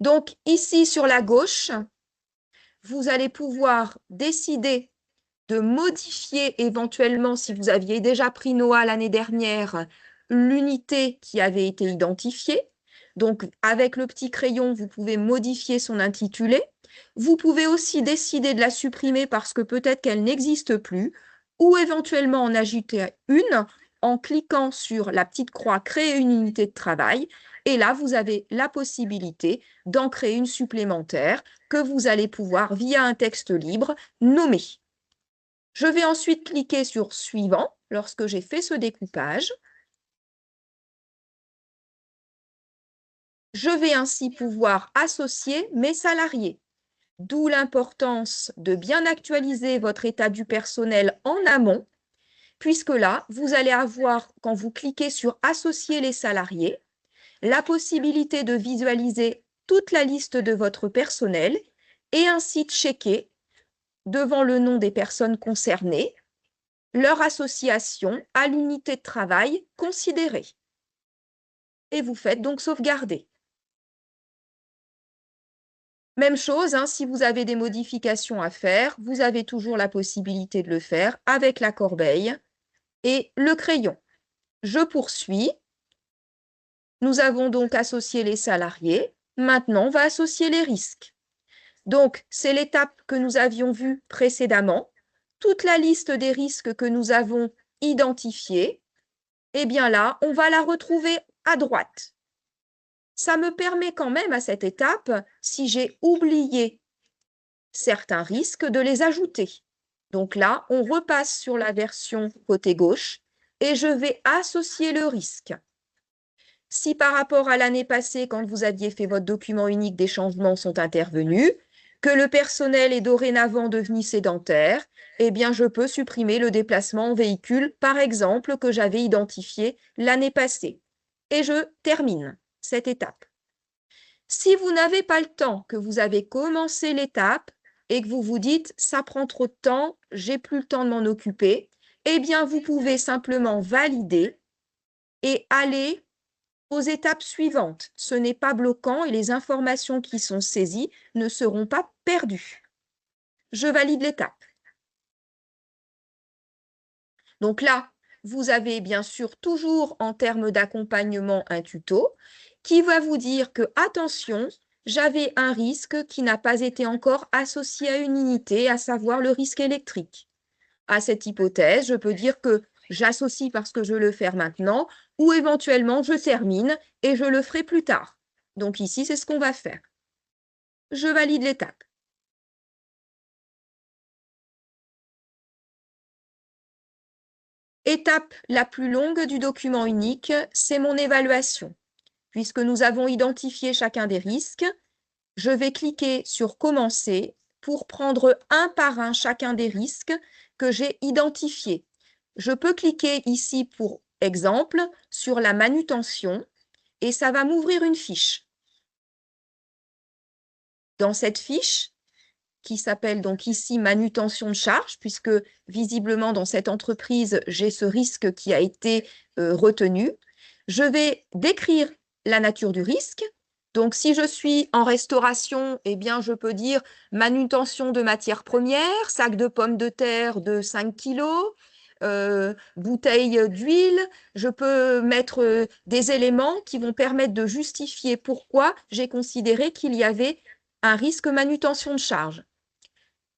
Donc ici sur la gauche, vous allez pouvoir décider de modifier éventuellement, si vous aviez déjà pris NOAA l'année dernière, l'unité qui avait été identifiée. Donc, avec le petit crayon, vous pouvez modifier son intitulé. Vous pouvez aussi décider de la supprimer parce que peut-être qu'elle n'existe plus, ou éventuellement en ajouter une en cliquant sur la petite croix « Créer une unité de travail ». Et là, vous avez la possibilité d'en créer une supplémentaire que vous allez pouvoir, via un texte libre, nommer. Je vais ensuite cliquer sur « Suivant » lorsque j'ai fait ce découpage. Je vais ainsi pouvoir associer mes salariés, d'où l'importance de bien actualiser votre état du personnel en amont, puisque là, vous allez avoir, quand vous cliquez sur « Associer les salariés », la possibilité de visualiser toute la liste de votre personnel et ainsi de checker devant le nom des personnes concernées leur association à l'unité de travail considérée. Et vous faites donc sauvegarder. Même chose, hein, si vous avez des modifications à faire, vous avez toujours la possibilité de le faire avec la corbeille et le crayon. Je poursuis. Nous avons donc associé les salariés. Maintenant, on va associer les risques. Donc, c'est l'étape que nous avions vue précédemment. Toute la liste des risques que nous avons identifiés, eh bien là, on va la retrouver à droite. Ça me permet quand même à cette étape, si j'ai oublié certains risques, de les ajouter. Donc là, on repasse sur la version côté gauche et je vais associer le risque. Si par rapport à l'année passée, quand vous aviez fait votre document unique, des changements sont intervenus, que le personnel est dorénavant devenu sédentaire, eh bien, je peux supprimer le déplacement en véhicule, par exemple, que j'avais identifié l'année passée. Et je termine cette étape. Si vous n'avez pas le temps, que vous avez commencé l'étape et que vous vous dites « ça prend trop de temps, j'ai plus le temps de m'en occuper », eh bien, vous pouvez simplement valider et aller aux étapes suivantes. Ce n'est pas bloquant et les informations qui sont saisies ne seront pas perdues. Je valide l'étape. Donc là, vous avez bien sûr toujours en termes d'accompagnement un tuto qui va vous dire que, attention, j'avais un risque qui n'a pas été encore associé à une unité, à savoir le risque électrique. À cette hypothèse, je peux dire que j'associe parce que je veux le faire maintenant, ou éventuellement je termine et je le ferai plus tard. Donc ici, c'est ce qu'on va faire. Je valide l'étape. Étape la plus longue du document unique, c'est mon évaluation. Puisque nous avons identifié chacun des risques, je vais cliquer sur « Commencer » pour prendre un par un chacun des risques que j'ai identifiés. Je peux cliquer ici, pour exemple, sur la manutention et ça va m'ouvrir une fiche. Dans cette fiche, qui s'appelle donc ici manutention de charge, puisque visiblement dans cette entreprise, j'ai ce risque qui a été retenu, je vais décrire la nature du risque. Donc, si je suis en restauration, eh bien, je peux dire manutention de matières premières, sac de pommes de terre de 5 kilos, bouteille d'huile. Je peux mettre des éléments qui vont permettre de justifier pourquoi j'ai considéré qu'il y avait un risque manutention de charge.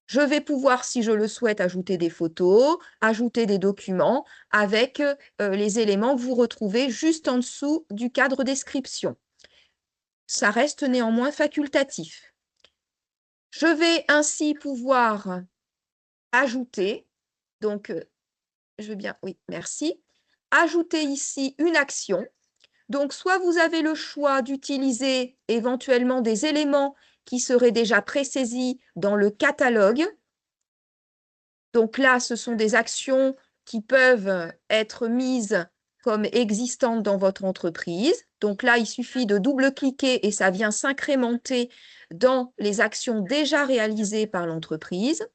Je vais pouvoir, si je le souhaite, ajouter des photos, ajouter des documents avec les éléments que vous retrouvez juste en dessous du cadre description. Ça reste néanmoins facultatif. Je vais ainsi pouvoir ajouter, donc je veux bien, oui, merci, ajouter ici une action. Donc, soit vous avez le choix d'utiliser éventuellement des éléments qui seraient déjà présaisis dans le catalogue. Donc là, ce sont des actions qui peuvent être mises comme existantes dans votre entreprise. Donc là, il suffit de double-cliquer et ça vient s'incrémenter dans les actions déjà réalisées par l'entreprise.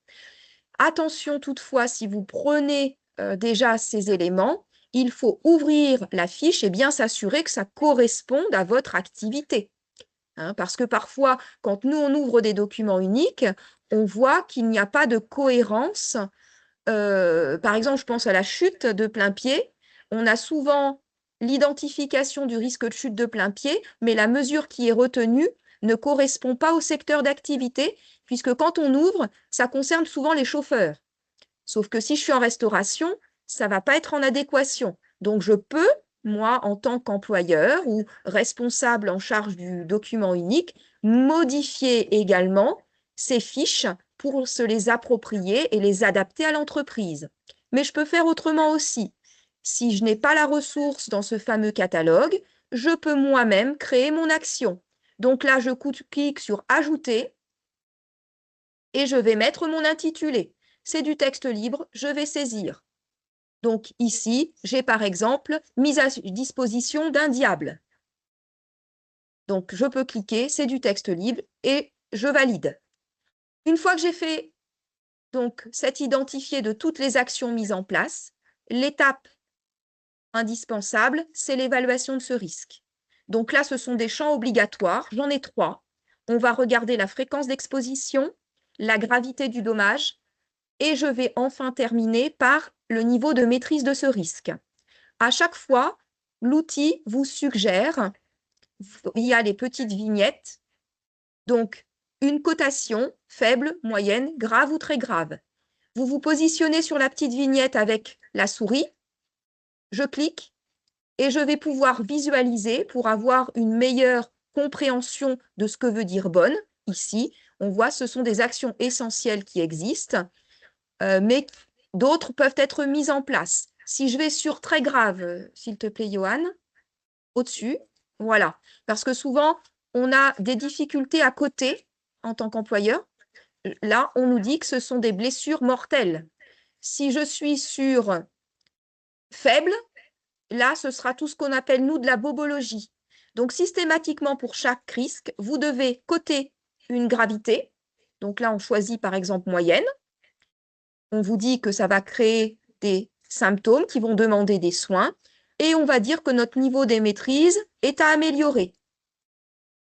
Attention toutefois, si vous prenez déjà ces éléments, il faut ouvrir la fiche et bien s'assurer que ça corresponde à votre activité. Parce que parfois, quand nous, on ouvre des documents uniques, on voit qu'il n'y a pas de cohérence. Par exemple, je pense à la chute de plein pied. On a souvent l'identification du risque de chute de plein pied, mais la mesure qui est retenue ne correspond pas au secteur d'activité, puisque quand on ouvre, ça concerne souvent les chauffeurs. Sauf que si je suis en restauration, ça ne va pas être en adéquation. Donc, je peux, moi, en tant qu'employeur ou responsable en charge du document unique, modifier également ces fiches pour se les approprier et les adapter à l'entreprise. Mais je peux faire autrement aussi. Si je n'ai pas la ressource dans ce fameux catalogue, je peux moi-même créer mon action. Donc là, je clique sur « Ajouter » et je vais mettre mon intitulé. C'est du texte libre, je vais saisir. Donc ici, j'ai par exemple mise à disposition d'un diable. Donc je peux cliquer, c'est du texte libre et je valide. Une fois que j'ai fait donc cet identifié de toutes les actions mises en place, l'étape indispensable, c'est l'évaluation de ce risque. Donc là, ce sont des champs obligatoires, j'en ai 3. On va regarder la fréquence d'exposition, la gravité du dommage, et je vais enfin terminer par le niveau de maîtrise de ce risque. À chaque fois, l'outil vous suggère il y a les petites vignettes. Donc, une cotation faible, moyenne, grave ou très grave. Vous vous positionnez sur la petite vignette avec la souris. Je clique et je vais pouvoir visualiser pour avoir une meilleure compréhension de ce que veut dire bonne. Ici, on voit ce sont des actions essentielles qui existent, mais d'autres peuvent être mises en place. Si je vais sur très grave, s'il te plaît, Johan, au-dessus, voilà. Parce que souvent, on a des difficultés à côté en tant qu'employeur. Là, on nous dit que ce sont des blessures mortelles. Si je suis sur faible, là, ce sera tout ce qu'on appelle, nous, de la bobologie. Donc, systématiquement, pour chaque risque, vous devez coter une gravité. Donc là, on choisit, par exemple, moyenne. On vous dit que ça va créer des symptômes qui vont demander des soins. Et on va dire que notre niveau des maîtrises est à améliorer.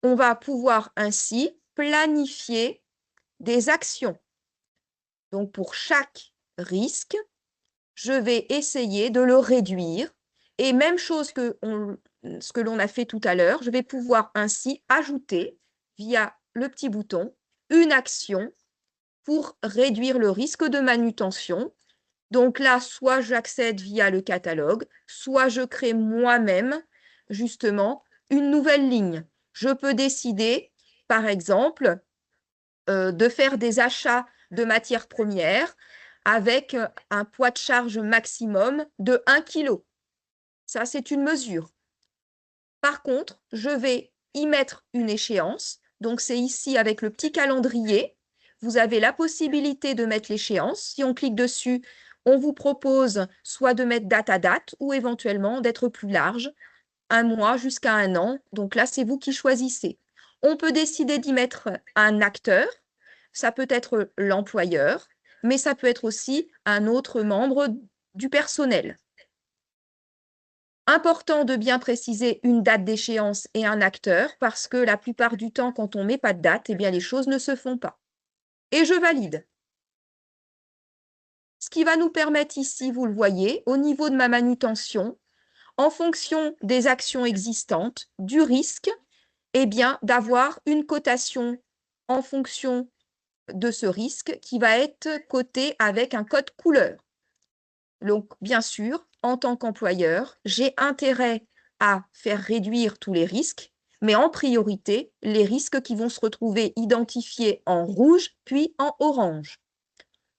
On va pouvoir ainsi planifier des actions. Donc, pour chaque risque, je vais essayer de le réduire. Et même chose que ce que l'on a fait tout à l'heure, je vais pouvoir ainsi ajouter, via le petit bouton, une action pour réduire le risque de manutention. Donc là, soit j'accède via le catalogue, soit je crée moi-même, justement, une nouvelle ligne. Je peux décider, par exemple, de faire des achats de matières premières avec un poids de charge maximum de 1 kg. Ça, c'est une mesure. Par contre, je vais y mettre une échéance. Donc, c'est ici avec le petit calendrier. Vous avez la possibilité de mettre l'échéance. Si on clique dessus, on vous propose soit de mettre date à date ou éventuellement d'être plus large, 1 mois jusqu'à 1 an. Donc là, c'est vous qui choisissez. On peut décider d'y mettre un acteur. Ça peut être l'employeur, mais ça peut être aussi un autre membre du personnel. Important de bien préciser une date d'échéance et un acteur, parce que la plupart du temps, quand on ne met pas de date, eh bien, les choses ne se font pas. Et je valide. Ce qui va nous permettre ici, vous le voyez, au niveau de ma manutention, en fonction des actions existantes, du risque, eh bien, d'avoir une cotation en fonction de ce risque qui va être coté avec un code couleur. Donc, bien sûr, en tant qu'employeur, j'ai intérêt à faire réduire tous les risques, mais en priorité, les risques qui vont se retrouver identifiés en rouge puis en orange.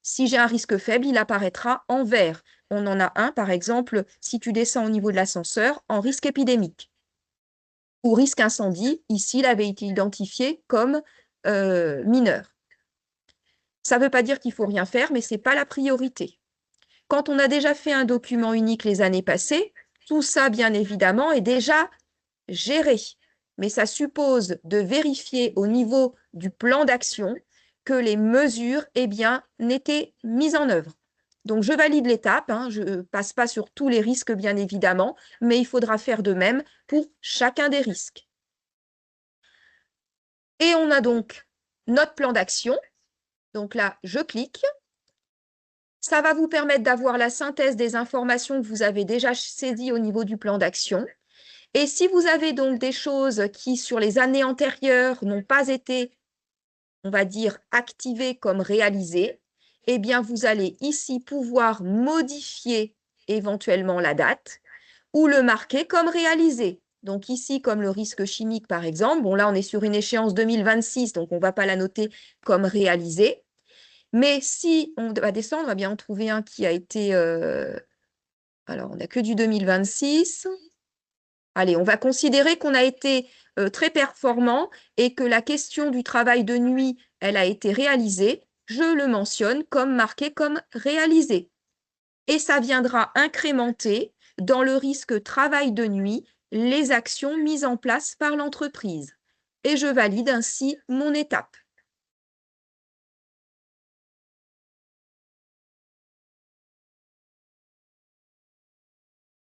Si j'ai un risque faible, il apparaîtra en vert. On en a un, par exemple, si tu descends au niveau de l'ascenseur, en risque épidémique. Ou risque incendie, ici, il avait été identifié comme mineur. Ça ne veut pas dire qu'il ne faut rien faire, mais ce n'est pas la priorité. Quand on a déjà fait un document unique les années passées, tout ça, bien évidemment, est déjà géré. Mais ça suppose de vérifier au niveau du plan d'action que les mesures, eh bien, n'étaient mises en œuvre. Donc, je valide l'étape, hein, je ne passe pas sur tous les risques, bien évidemment, mais il faudra faire de même pour chacun des risques. Et on a donc notre plan d'action. Donc là, je clique. Ça va vous permettre d'avoir la synthèse des informations que vous avez déjà saisies au niveau du plan d'action. Et si vous avez donc des choses qui, sur les années antérieures, n'ont pas été, on va dire, activées comme réalisées, eh bien, vous allez ici pouvoir modifier éventuellement la date ou le marquer comme réalisé. Donc ici, comme le risque chimique, par exemple, bon là, on est sur une échéance 2026, donc on ne va pas la noter comme réalisée. Mais si on va descendre, on va bien en trouver un qui a été… alors, on n'a que du 2026. Allez, on va considérer qu'on a été très performant et que la question du travail de nuit, elle a été réalisée. Je le mentionne comme marqué comme réalisé. Et ça viendra incrémenter dans le risque travail de nuit les actions mises en place par l'entreprise. Et je valide ainsi mon étape.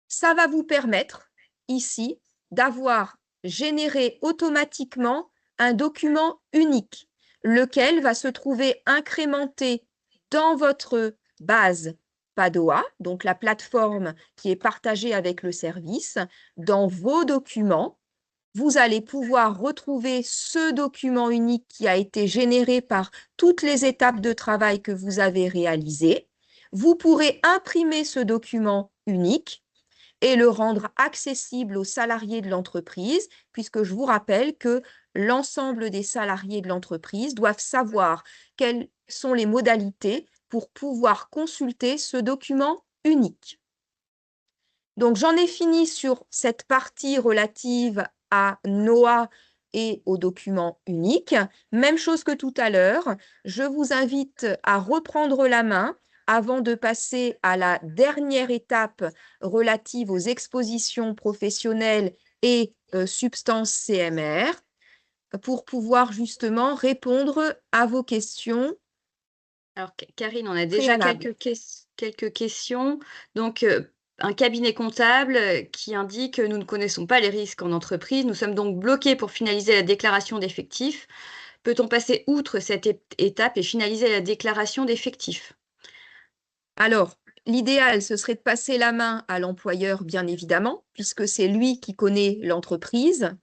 Ça va vous permettre ici d'avoir généré automatiquement un document unique, lequel va se trouver incrémenté dans votre base Padoa, donc la plateforme qui est partagée avec le service, dans vos documents. vous allez pouvoir retrouver ce document unique qui a été généré par toutes les étapes de travail que vous avez réalisées. Vous pourrez imprimer ce document unique et le rendre accessible aux salariés de l'entreprise, puisque je vous rappelle que l'ensemble des salariés de l'entreprise doivent savoir quelles sont les modalités pour pouvoir consulter ce document unique. Donc, j'en ai fini sur cette partie relative à NOA et au document unique. Même chose que tout à l'heure, je vous invite à reprendre la main avant de passer à la dernière étape relative aux expositions professionnelles et substances CMR pour pouvoir justement répondre à vos questions Alors, Karine, on a déjà préalables. quelques questions. Donc, un cabinet comptable qui indique que nous ne connaissons pas les risques en entreprise. Nous sommes donc bloqués pour finaliser la déclaration d'effectifs. Peut-on passer outre cette étape et finaliser la déclaration d'effectifs? Alors, l'idéal, ce serait de passer la main à l'employeur, bien évidemment, puisque c'est lui qui connaît l'entreprise.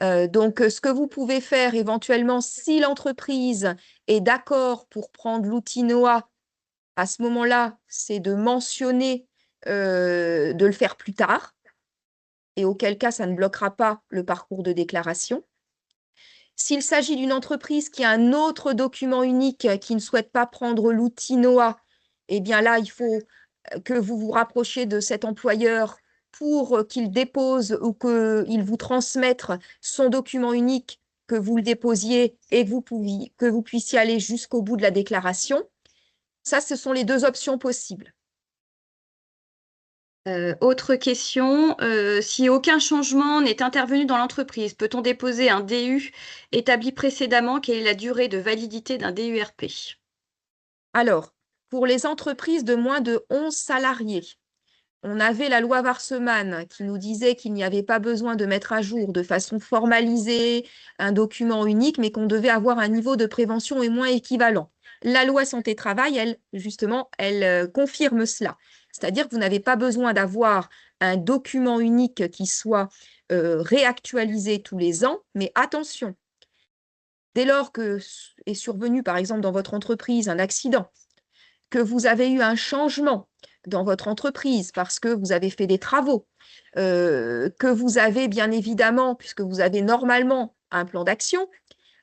Donc, ce que vous pouvez faire éventuellement, si l'entreprise est d'accord pour prendre l'outil NOA, à ce moment-là, c'est de mentionner, de le faire plus tard, et auquel cas, ça ne bloquera pas le parcours de déclaration. S'il s'agit d'une entreprise qui a un autre document unique qui ne souhaite pas prendre l'outil NOA, eh bien là, il faut que vous vous rapprochiez de cet employeur pour qu'il dépose ou qu'il vous transmette son document unique, que vous le déposiez et que vous puissiez aller jusqu'au bout de la déclaration. Ça, ce sont les deux options possibles. Autre question, si aucun changement n'est intervenu dans l'entreprise, peut-on déposer un DU établi précédemment? Quelle est la durée de validité d'un DURP? Alors, pour les entreprises de moins de 11 salariés, on avait la loi Warsmann qui nous disait qu'il n'y avait pas besoin de mettre à jour de façon formalisée un document unique, mais qu'on devait avoir un niveau de prévention au moins équivalent. La loi santé-travail, elle, justement, elle confirme cela. C'est-à-dire que vous n'avez pas besoin d'avoir un document unique qui soit réactualisé tous les ans, mais attention, dès lors que est survenu, par exemple, dans votre entreprise, un accident, que vous avez eu un changement dans votre entreprise parce que vous avez fait des travaux, que vous avez bien évidemment, puisque vous avez normalement un plan d'action,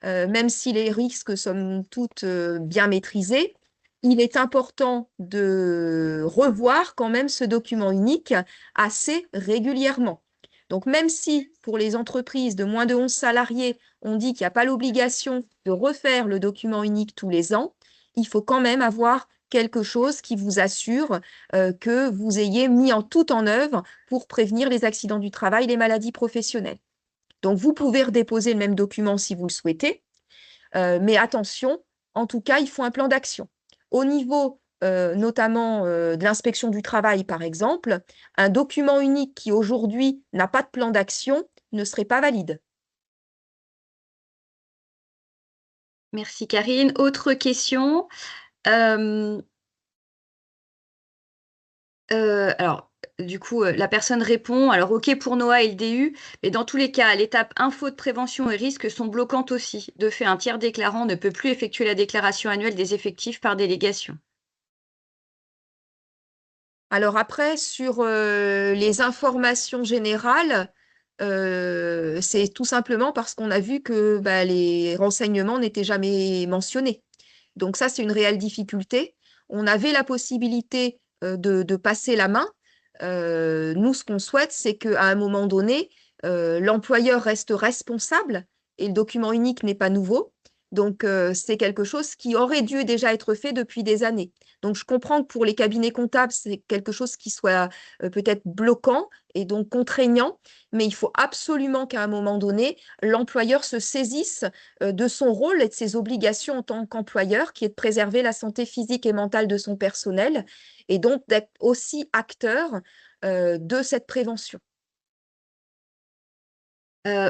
même si les risques sont toutes bien maîtrisés, il est important de revoir quand même ce document unique assez régulièrement. Donc, même si pour les entreprises de moins de 11 salariés, on dit qu'il n'y a pas l'obligation de refaire le document unique tous les ans, il faut quand même avoir quelque chose qui vous assure que vous ayez mis tout en œuvre pour prévenir les accidents du travail, les maladies professionnelles. Donc, vous pouvez redéposer le même document si vous le souhaitez, mais attention, en tout cas, il faut un plan d'action. Au niveau notamment de l'inspection du travail, par exemple, un document unique qui aujourd'hui n'a pas de plan d'action ne serait pas valide. Merci Karine. Autre question. Alors, du coup, la personne répond: «Alors OK pour NOA et le DU, mais dans tous les cas, l'étape info de prévention et risque sont bloquantes aussi. De fait, un tiers déclarant ne peut plus effectuer la déclaration annuelle des effectifs par délégation». Alors après, sur les informations générales, c'est tout simplement parce qu'on a vu que les renseignements n'étaient jamais mentionnés. Donc ça, c'est une réelle difficulté. On avait la possibilité de passer la main. Nous, ce qu'on souhaite, c'est qu'à un moment donné, l'employeur reste responsable et le document unique n'est pas nouveau. Donc, c'est quelque chose qui aurait dû déjà être fait depuis des années. Donc, je comprends que pour les cabinets comptables, c'est quelque chose qui soit peut-être bloquant et donc contraignant, mais il faut absolument qu'à un moment donné, l'employeur se saisisse de son rôle et de ses obligations en tant qu'employeur, qui est de préserver la santé physique et mentale de son personnel, et donc d'être aussi acteur de cette prévention.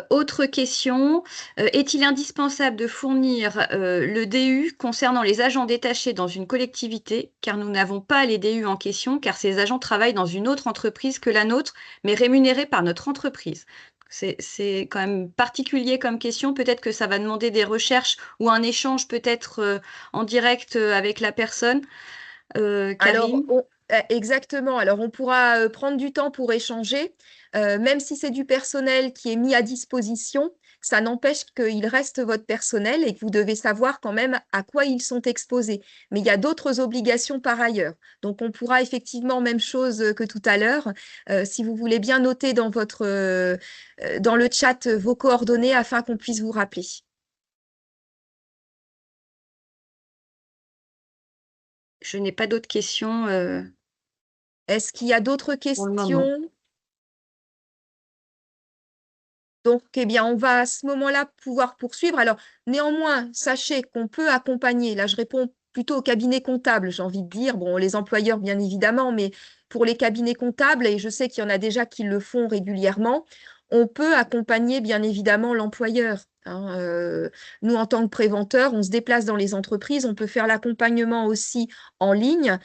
Autre question, est-il indispensable de fournir, le DU concernant les agents détachés dans une collectivité? Car nous n'avons pas les DU en question, car ces agents travaillent dans une autre entreprise que la nôtre, mais rémunérés par notre entreprise. C'est quand même particulier comme question. Peut-être que ça va demander des recherches ou un échange peut-être, en direct, avec la personne. Alors, Karine? exactement. Alors, on pourra prendre du temps pour échanger. Même si c'est du personnel qui est mis à disposition, ça n'empêche qu'il reste votre personnel et que vous devez savoir quand même à quoi ils sont exposés. Mais il y a d'autres obligations par ailleurs. Donc, on pourra effectivement, même chose que tout à l'heure, si vous voulez bien noter dans dans le chat vos coordonnées afin qu'on puisse vous rappeler. Je n'ai pas d'autres questions, Est-ce qu'il y a d'autres pour le moment. questions? Donc, eh bien, on va à ce moment-là pouvoir poursuivre. Alors, néanmoins, sachez qu'on peut accompagner, là je réponds plutôt au cabinet comptable, j'ai envie de dire, bon, les employeurs bien évidemment, mais pour les cabinets comptables, et je sais qu'il y en a déjà qui le font régulièrement, on peut accompagner bien évidemment l'employeur. Hein. Nous, en tant que préventeurs, on se déplace dans les entreprises, on peut faire l'accompagnement aussi en ligne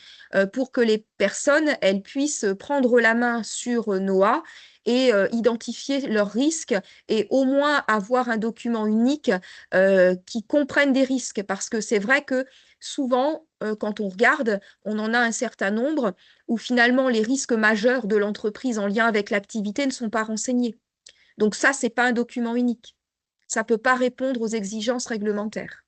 pour que les personnes, elles puissent prendre la main sur Noah et identifier leurs risques et au moins avoir un document unique qui comprenne des risques. Parce que c'est vrai que souvent, quand on regarde, on en a un certain nombre où finalement les risques majeurs de l'entreprise en lien avec l'activité ne sont pas renseignés. Donc ça, ce n'est pas un document unique. Ça ne peut pas répondre aux exigences réglementaires.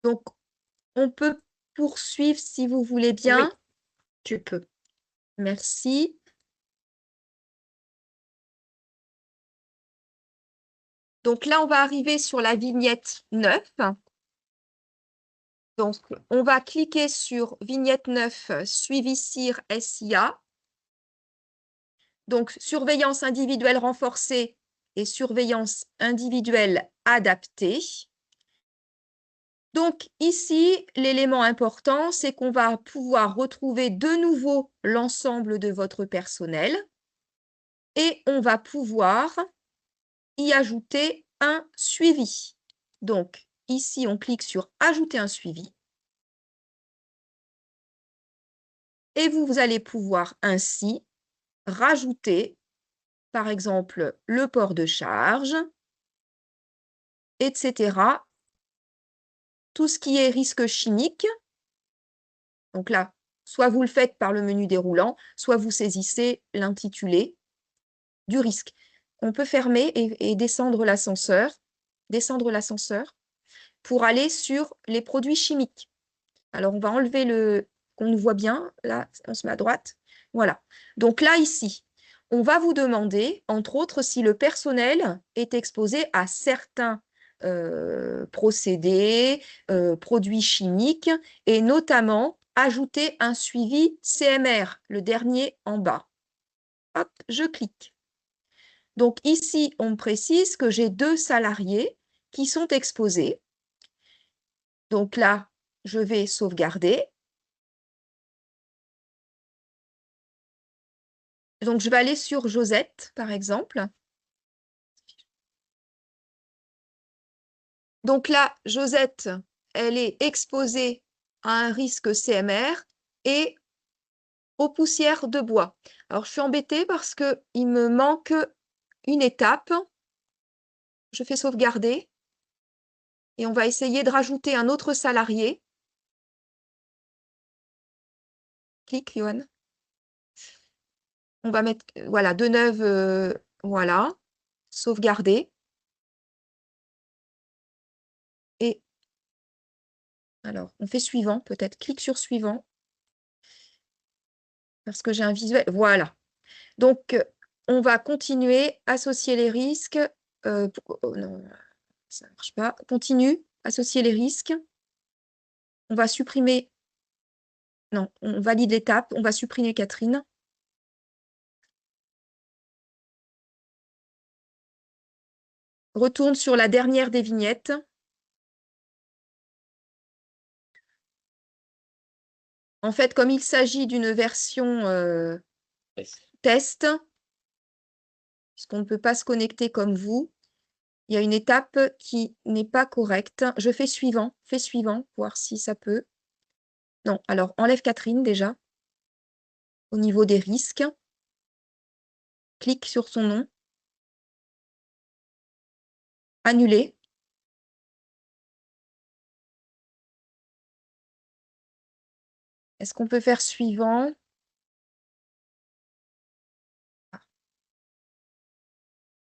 Donc, on peut poursuivre si vous voulez bien. Oui, tu peux. Merci. Donc là, on va arriver sur la vignette 9. Donc, on va cliquer sur vignette 9, suivi CIR SIA. Donc, surveillance individuelle renforcée et surveillance individuelle adaptée. Donc, ici, l'élément important, c'est qu'on va pouvoir retrouver de nouveau l'ensemble de votre personnel et on va pouvoir y ajouter un suivi. Donc, ici, on clique sur « Ajouter un suivi ». Et vous allez pouvoir ainsi rajouter, par exemple, le port de charge, etc. Tout ce qui est risque chimique. Donc là, soit vous le faites par le menu déroulant, soit vous saisissez l'intitulé du risque. On peut fermer et descendre l'ascenseur pour aller sur les produits chimiques. Alors, on va enlever qu'on nous voit bien. Là, on se met à droite. Voilà. Donc là, ici, on va vous demander, entre autres, si le personnel est exposé à certains procédés, produits chimiques, et notamment ajouter un suivi CMR, le dernier en bas. Hop, je clique. Donc ici, on me précise que j'ai 2 salariés qui sont exposés. Donc là, je vais sauvegarder. Donc, je vais aller sur Josette, par exemple. Donc là, Josette, elle est exposée à un risque CMR et aux poussières de bois. Alors, je suis embêtée parce qu'il me manque une étape. Je fais sauvegarder et on va essayer de rajouter un autre salarié. Clique, Johan. On va mettre, voilà, Deneuve, voilà, sauvegarder. Et alors, on fait suivant, peut-être. Clique sur suivant. Parce que j'ai un visuel. Voilà. Donc, on va continuer, associer les risques. Oh non, ça ne marche pas. Continue, associer les risques. On va supprimer. Non, on valide l'étape. On va supprimer Catherine. Retourne sur la dernière des vignettes. En fait, comme il s'agit d'une version test, puisqu'on ne peut pas se connecter comme vous, il y a une étape qui n'est pas correcte. Je fais suivant, voir si ça peut. Non, alors enlève Catherine déjà. au niveau des risques. Clique sur son nom. Annuler. Est-ce qu'on peut faire suivant?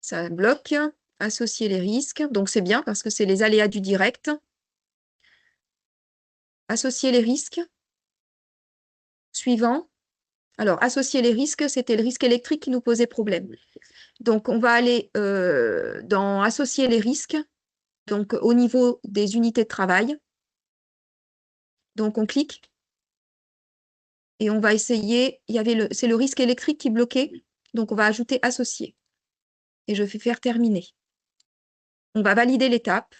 Ça bloque. Associer les risques. Donc, c'est bien parce que c'est les aléas du direct. Associer les risques. Suivant. Alors, associer les risques, c'était le risque électrique qui nous posait problème. Donc, on va aller dans associer les risques, donc au niveau des unités de travail. Donc, on clique et on va essayer. C'est le risque électrique qui bloquait. Donc, on va ajouter associer. Et je vais faire terminer. On va valider l'étape.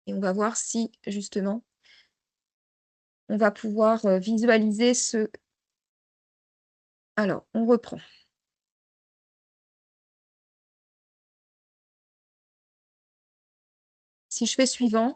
Et on va voir si, justement, on va pouvoir visualiser ce... Alors, on reprend. Si je fais suivant,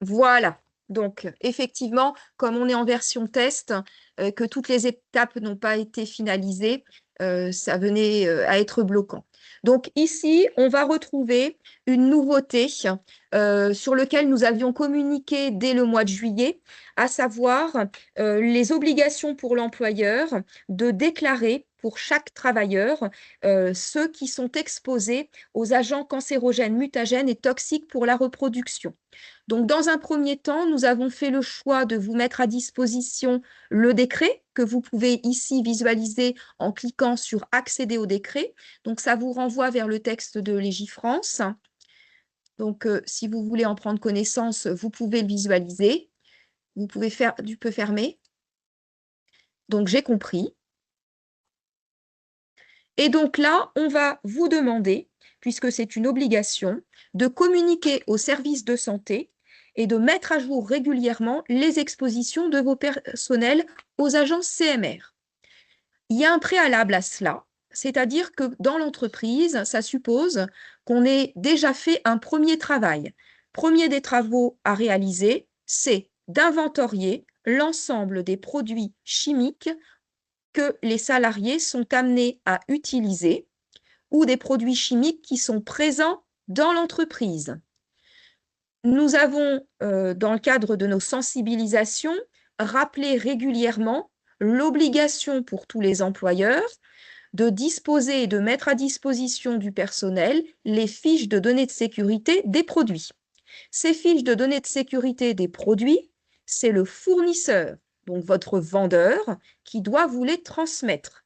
voilà. Donc, effectivement, comme on est en version test, que toutes les étapes n'ont pas été finalisées, ça venait à être bloquant. Donc, ici, on va retrouver une nouveauté sur laquelle nous avions communiqué dès le mois de juillet, à savoir les obligations pour l'employeur de déclarer pour chaque travailleur ceux qui sont exposés aux agents cancérogènes, mutagènes et toxiques pour la reproduction. Donc, dans un premier temps, nous avons fait le choix de vous mettre à disposition le décret que vous pouvez ici visualiser en cliquant sur « Accéder au décret ». Donc, ça vous renvoie vers le texte de Légifrance. Donc, si vous voulez en prendre connaissance, vous pouvez le visualiser. Vous pouvez faire du peu fermé. Donc, j'ai compris. Et donc là, on va vous demander, puisque c'est une obligation, de communiquer au service de santé et de mettre à jour régulièrement les expositions de vos personnels aux agences CMR. Il y a un préalable à cela, c'est-à-dire que dans l'entreprise, ça suppose qu'on ait déjà fait un premier travail. Premier des travaux à réaliser, c'est d'inventorier l'ensemble des produits chimiques que les salariés sont amenés à utiliser ou des produits chimiques qui sont présents dans l'entreprise. Nous avons, dans le cadre de nos sensibilisations, rappelé régulièrement l'obligation pour tous les employeurs de disposer et de mettre à disposition du personnel les fiches de données de sécurité des produits. Ces fiches de données de sécurité des produits, c'est le fournisseur, donc votre vendeur, qui doit vous les transmettre.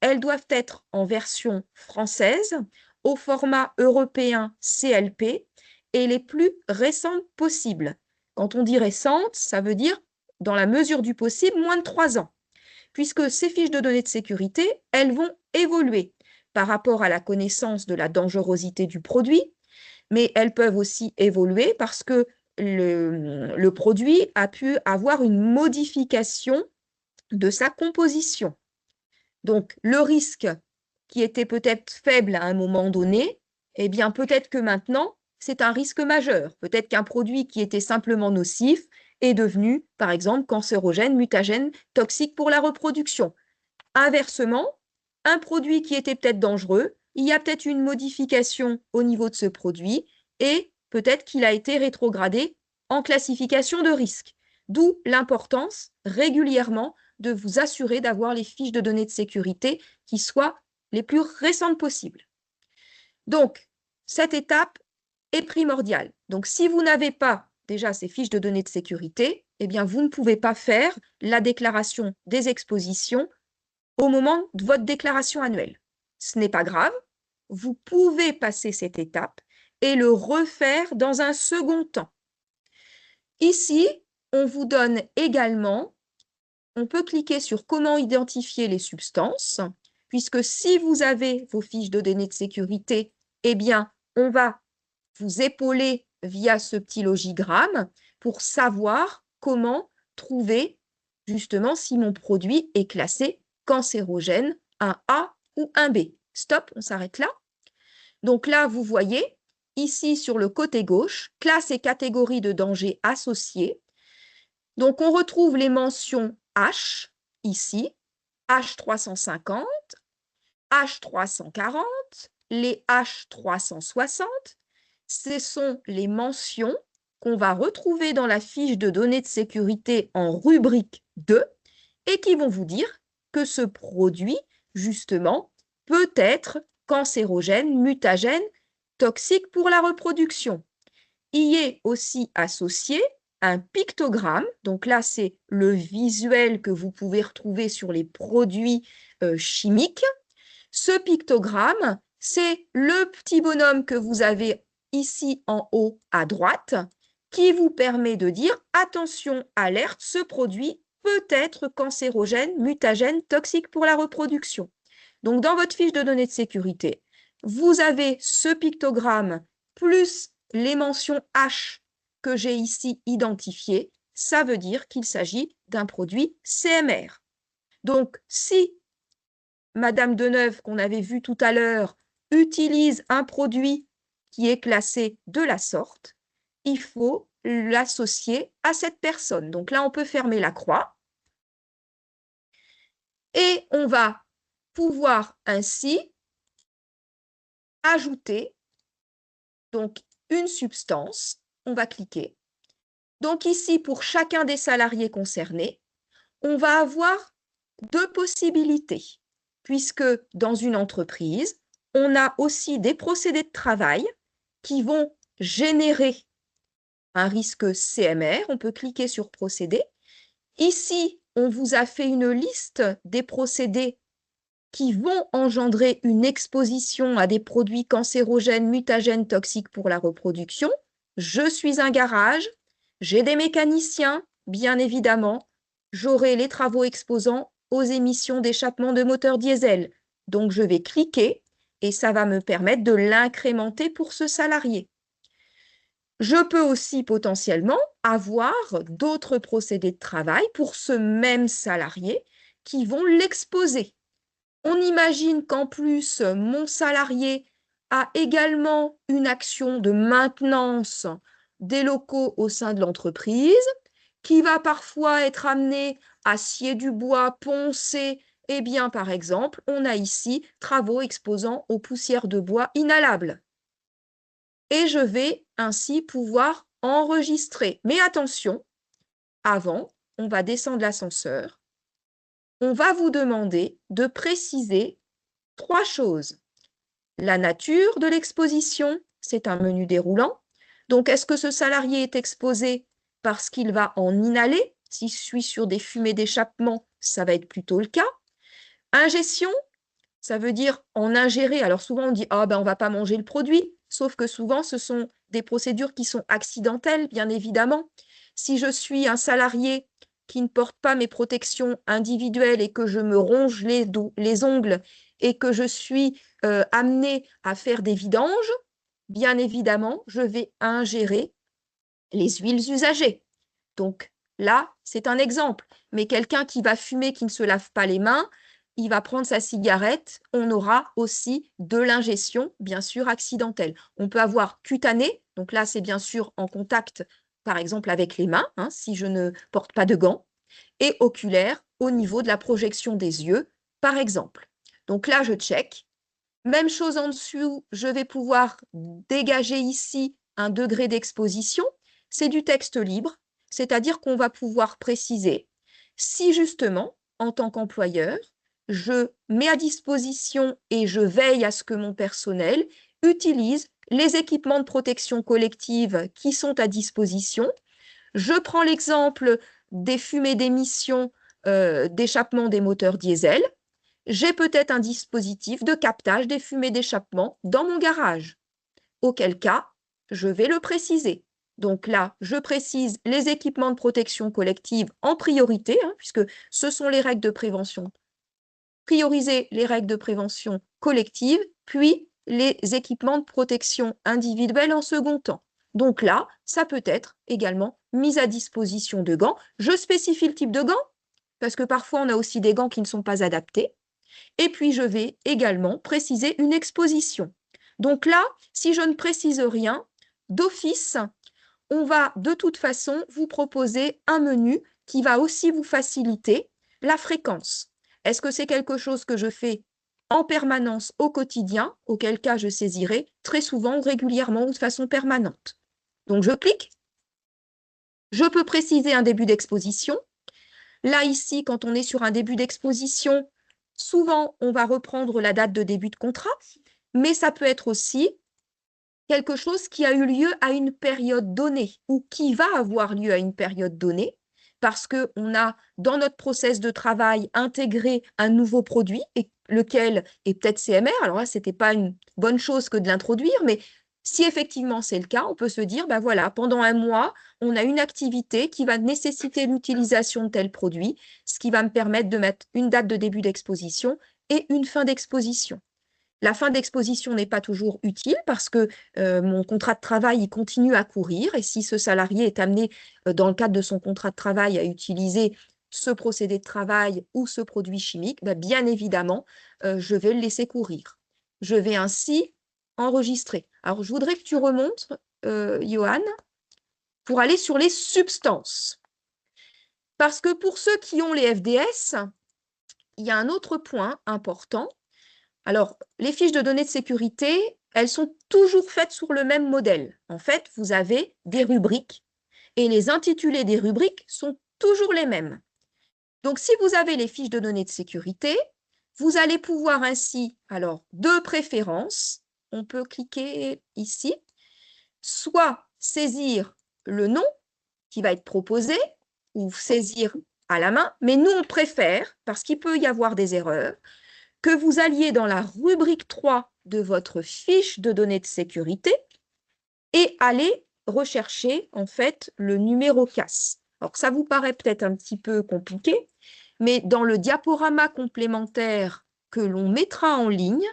Elles doivent être en version française, au format européen CLP et les plus récentes possibles. Quand on dit récentes, ça veut dire, dans la mesure du possible, moins de 3 ans. Puisque ces fiches de données de sécurité, elles vont évoluer par rapport à la connaissance de la dangerosité du produit, mais elles peuvent aussi évoluer parce que le produit a pu avoir une modification de sa composition. Donc, le risque qui était peut-être faible à un moment donné, eh bien, peut-être que maintenant, c'est un risque majeur. Peut-être qu'un produit qui était simplement nocif est devenu, par exemple, cancérogène, mutagène, toxique pour la reproduction. Inversement, un produit qui était peut-être dangereux, il y a peut-être une modification au niveau de ce produit et peut-être qu'il a été rétrogradé en classification de risque. D'où l'importance régulièrement de vous assurer d'avoir les fiches de données de sécurité qui soient les plus récentes possibles. Donc, cette étape est primordiale. Donc, si vous n'avez pas déjà ces fiches de données de sécurité, eh bien, vous ne pouvez pas faire la déclaration des expositions au moment de votre déclaration annuelle. Ce n'est pas grave, vous pouvez passer cette étape et le refaire dans un second temps. Ici, on vous donne également, on peut cliquer sur « Comment identifier les substances », puisque si vous avez vos fiches de données de sécurité, eh bien, on va vous épauler via ce petit logigramme pour savoir comment trouver justement si mon produit est classé cancérogène, un A ou un B. Stop, on s'arrête là. Donc là, vous voyez, ici sur le côté gauche, classe et catégorie de danger associés. Donc, on retrouve les mentions H, ici, H350, H340, les H360. Ce sont les mentions qu'on va retrouver dans la fiche de données de sécurité en rubrique 2 et qui vont vous dire que ce produit, justement, peut être cancérogène, mutagène, toxique pour la reproduction. Y est aussi associé un pictogramme. Donc là, c'est le visuel que vous pouvez retrouver sur les produits chimiques. Ce pictogramme, c'est le petit bonhomme que vous avez ici en haut à droite qui vous permet de dire « Attention, alerte, ce produit peut être cancérogène, mutagène, toxique pour la reproduction ». Donc, dans votre fiche de données de sécurité, vous avez ce pictogramme plus les mentions H que j'ai ici identifiées. Ça veut dire qu'il s'agit d'un produit CMR. Donc, si Madame Deneuve, qu'on avait vu tout à l'heure, utilise un produit qui est classé de la sorte, il faut l'associer à cette personne. Donc là, on peut fermer la croix et on va pouvoir ainsi ajouter donc une substance. On va cliquer. Donc ici, pour chacun des salariés concernés, on va avoir deux possibilités, puisque dans une entreprise, on a aussi des procédés de travail qui vont générer un risque CMR. On peut cliquer sur procédés. Ici, on vous a fait une liste des procédés qui vont engendrer une exposition à des produits cancérogènes, mutagènes, toxiques pour la reproduction. Je suis un garage, j'ai des mécaniciens, bien évidemment. J'aurai les travaux exposant aux émissions d'échappement de moteurs diesel. Donc, je vais cliquer et ça va me permettre de l'incrémenter pour ce salarié. Je peux aussi potentiellement avoir d'autres procédés de travail pour ce même salarié qui vont l'exposer. On imagine qu'en plus, mon salarié a également une action de maintenance des locaux au sein de l'entreprise, qui va parfois être amené à scier du bois, poncer. Eh bien, par exemple, on a ici travaux exposant aux poussières de bois inhalables. Et je vais ainsi pouvoir enregistrer. Mais attention, avant, on va descendre l'ascenseur. On va vous demander de préciser 3 choses. La nature de l'exposition, c'est un menu déroulant. Donc, est-ce que ce salarié est exposé parce qu'il va en inhaler? Si je suis sur des fumées d'échappement, ça va être plutôt le cas. Ingestion, ça veut dire en ingérer. Alors souvent, on dit « Ah, ben, on ne va pas manger le produit », sauf que souvent, ce sont des procédures qui sont accidentelles, bien évidemment. Si je suis un salarié qui ne porte pas mes protections individuelles et que je me ronge les ongles et que je suis amené à faire des vidanges, bien évidemment, je vais ingérer les huiles usagées. Donc là, c'est un exemple. Mais quelqu'un qui va fumer, qui ne se lave pas les mains, il va prendre sa cigarette, on aura aussi de l'ingestion, bien sûr, accidentelle. On peut avoir cutanée, donc là, c'est bien sûr en contact, par exemple, avec les mains, hein, si je ne porte pas de gants, et oculaire, au niveau de la projection des yeux, par exemple. Donc là, je check. Même chose en dessous, je vais pouvoir dégager ici un degré d'exposition. C'est du texte libre, c'est-à-dire qu'on va pouvoir préciser si justement, en tant qu'employeur, je mets à disposition et je veille à ce que mon personnel utilise les équipements de protection collective qui sont à disposition. Je prends l'exemple des fumées d'émission d'échappement des moteurs diesel. J'ai peut-être un dispositif de captage des fumées d'échappement dans mon garage. Auquel cas, je vais le préciser. Donc là, je précise les équipements de protection collective en priorité, hein, puisque ce sont les règles de prévention. Prioriser les règles de prévention collective, puis les équipements de protection individuelle en second temps. Donc là, ça peut être également mise à disposition de gants. Je spécifie le type de gants, parce que parfois on a aussi des gants qui ne sont pas adaptés. Et puis je vais également préciser une exposition. Donc là, si je ne précise rien, d'office, on va de toute façon vous proposer un menu qui va aussi vous faciliter la fréquence. Est-ce que c'est quelque chose que je fais en permanence au quotidien, auquel cas je saisirai très souvent ou régulièrement ou de façon permanente? Donc je clique. Je peux préciser un début d'exposition. Là, ici, quand on est sur un début d'exposition, souvent, on va reprendre la date de début de contrat, mais ça peut être aussi quelque chose qui a eu lieu à une période donnée ou qui va avoir lieu à une période donnée parce qu'on a, dans notre process de travail, intégré un nouveau produit, et lequel est peut-être CMR. Alors là, ce n'était pas une bonne chose que de l'introduire, mais si effectivement c'est le cas, on peut se dire, ben voilà, pendant un mois, on a une activité qui va nécessiter l'utilisation de tel produit, ce qui va me permettre de mettre une date de début d'exposition et une fin d'exposition. La fin d'exposition n'est pas toujours utile parce que mon contrat de travail il continue à courir et si ce salarié est amené, dans le cadre de son contrat de travail, à utiliser ce procédé de travail ou ce produit chimique, ben, bien évidemment, je vais le laisser courir. Je vais ainsi enregistrer. Alors, je voudrais que tu remontes, Johan, pour aller sur les substances. Parce que pour ceux qui ont les FDS, il y a un autre point important. Alors, les fiches de données de sécurité, elles sont toujours faites sur le même modèle. En fait, vous avez des rubriques et les intitulés des rubriques sont toujours les mêmes. Donc, si vous avez les fiches de données de sécurité, vous allez pouvoir ainsi, alors, de préférence, on peut cliquer ici, soit saisir le nom qui va être proposé ou saisir à la main, mais nous, on préfère, parce qu'il peut y avoir des erreurs, que vous alliez dans la rubrique 3 de votre fiche de données de sécurité et aller rechercher en fait le numéro CAS. Alors ça vous paraît peut-être un petit peu compliqué, mais dans le diaporama complémentaire que l'on mettra en ligne,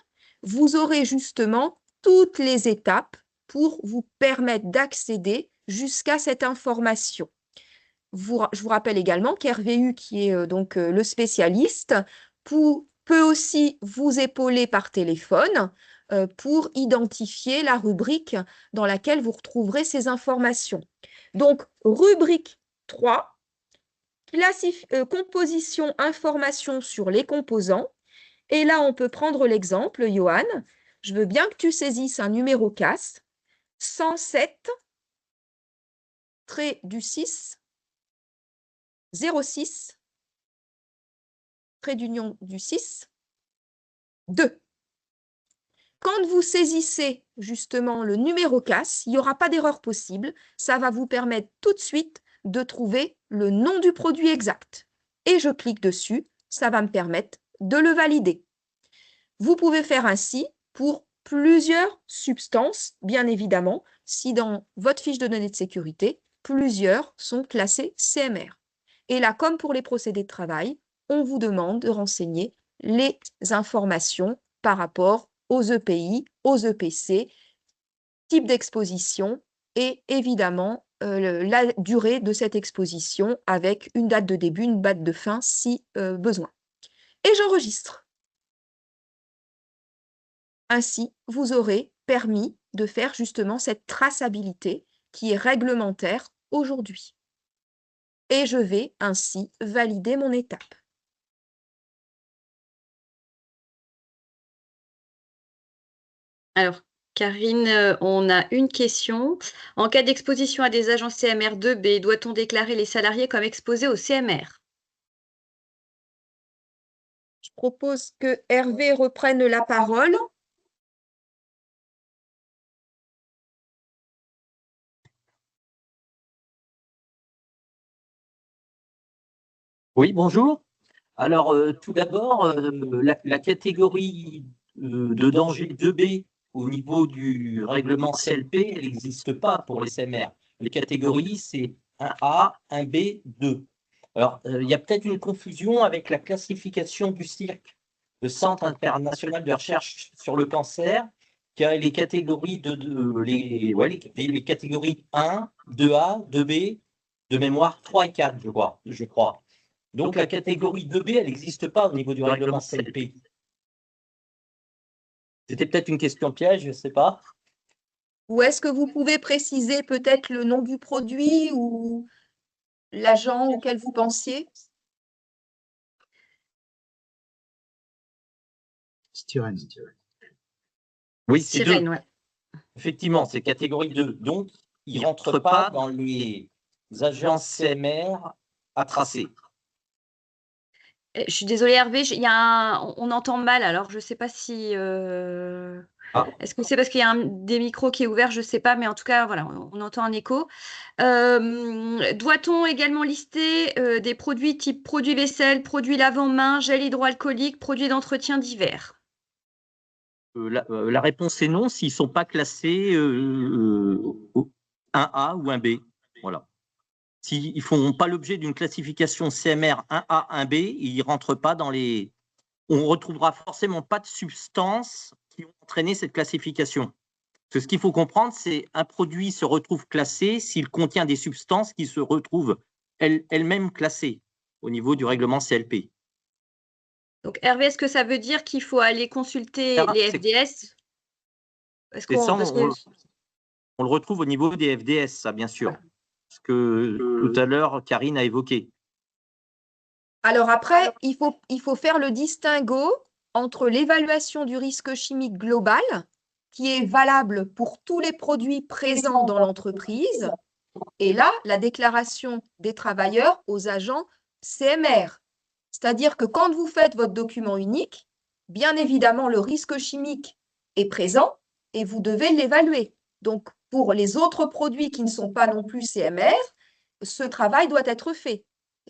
vous aurez justement toutes les étapes pour vous permettre d'accéder jusqu'à cette information. Je vous rappelle également qu'RVU, qui est donc le spécialiste, peut aussi vous épauler par téléphone pour identifier la rubrique dans laquelle vous retrouverez ces informations. Donc, rubrique 3, composition, information sur les composants. Et là, on peut prendre l'exemple, Johan. Je veux bien que tu saisisses un numéro CAS 107 6 06 trait d'union du 6 2. Quand vous saisissez justement le numéro CAS, il n'y aura pas d'erreur possible. Ça va vous permettre tout de suite de trouver le nom du produit exact. Et je clique dessus, ça va me permettre de le valider. Vous pouvez faire ainsi pour plusieurs substances, bien évidemment, si dans votre fiche de données de sécurité, plusieurs sont classées CMR. Et là, comme pour les procédés de travail, on vous demande de renseigner les informations par rapport aux EPI, aux EPC, type d'exposition et évidemment la durée de cette exposition avec une date de début, une date de fin si besoin. Et j'enregistre. Ainsi, vous aurez permis de faire justement cette traçabilité qui est réglementaire aujourd'hui. Et je vais ainsi valider mon étape. Alors, Karine, on a une question. En cas d'exposition à des agents CMR 2B, doit-on déclarer les salariés comme exposés au CMR? Je propose que Hervé reprenne la parole. Oui, bonjour. Alors, tout d'abord, la catégorie de danger 2B au niveau du règlement CLP, elle n'existe pas pour les CMR. Les catégories, c'est 1A, 1B, 2. Alors, il y a peut-être une confusion avec la classification du CIRC, le Centre international de recherche sur le cancer, qui a les catégories les catégories 1, 2A, 2B, de mémoire 3 et 4, je crois. Donc, la catégorie 2B, elle n'existe pas au niveau du règlement CLP. C'était peut-être une question piège, je ne sais pas. Ou est-ce que vous pouvez préciser peut-être le nom du produit ou l'agent auquel vous pensiez? Styrène. Oui, c'est 2. Sirène, ouais. Effectivement, c'est catégorie 2. Donc, il ne rentre pas dans les agences CMR à tracer. Je suis désolée, Hervé, on entend mal, alors je ne sais pas si... Ah. Est-ce que c'est parce qu'il y a des micros qui est ouvert? Je ne sais pas, mais en tout cas, voilà, on entend un écho. Doit-on également lister des produits type produits vaisselle, produits lavant-main, gel hydroalcoolique, produits d'entretien divers? La réponse est non s'ils ne sont pas classés 1A ou 1B. Voilà. S'ils ne font pas l'objet d'une classification CMR 1A, 1B, ils ne rentrent pas dans les... On ne retrouvera forcément pas de substances qui ont entraîné cette classification. Parce que ce qu'il faut comprendre, c'est un produit se retrouve classé s'il contient des substances qui se retrouvent elles-mêmes classées au niveau du règlement CLP. Donc, Hervé, est-ce que ça veut dire qu'il faut aller consulter les FDS? Parce Et ça, parce que... on le retrouve au niveau des FDS, ça, bien sûr. Ouais. Ce que tout à l'heure, Karine a évoqué. Alors après, il faut faire le distinguo entre l'évaluation du risque chimique global, qui est valable pour tous les produits présents dans l'entreprise, et là, la déclaration des travailleurs aux agents CMR. C'est-à-dire que quand vous faites votre document unique, bien évidemment, le risque chimique est présent et vous devez l'évaluer. Donc, pour les autres produits qui ne sont pas non plus CMR, ce travail doit être fait.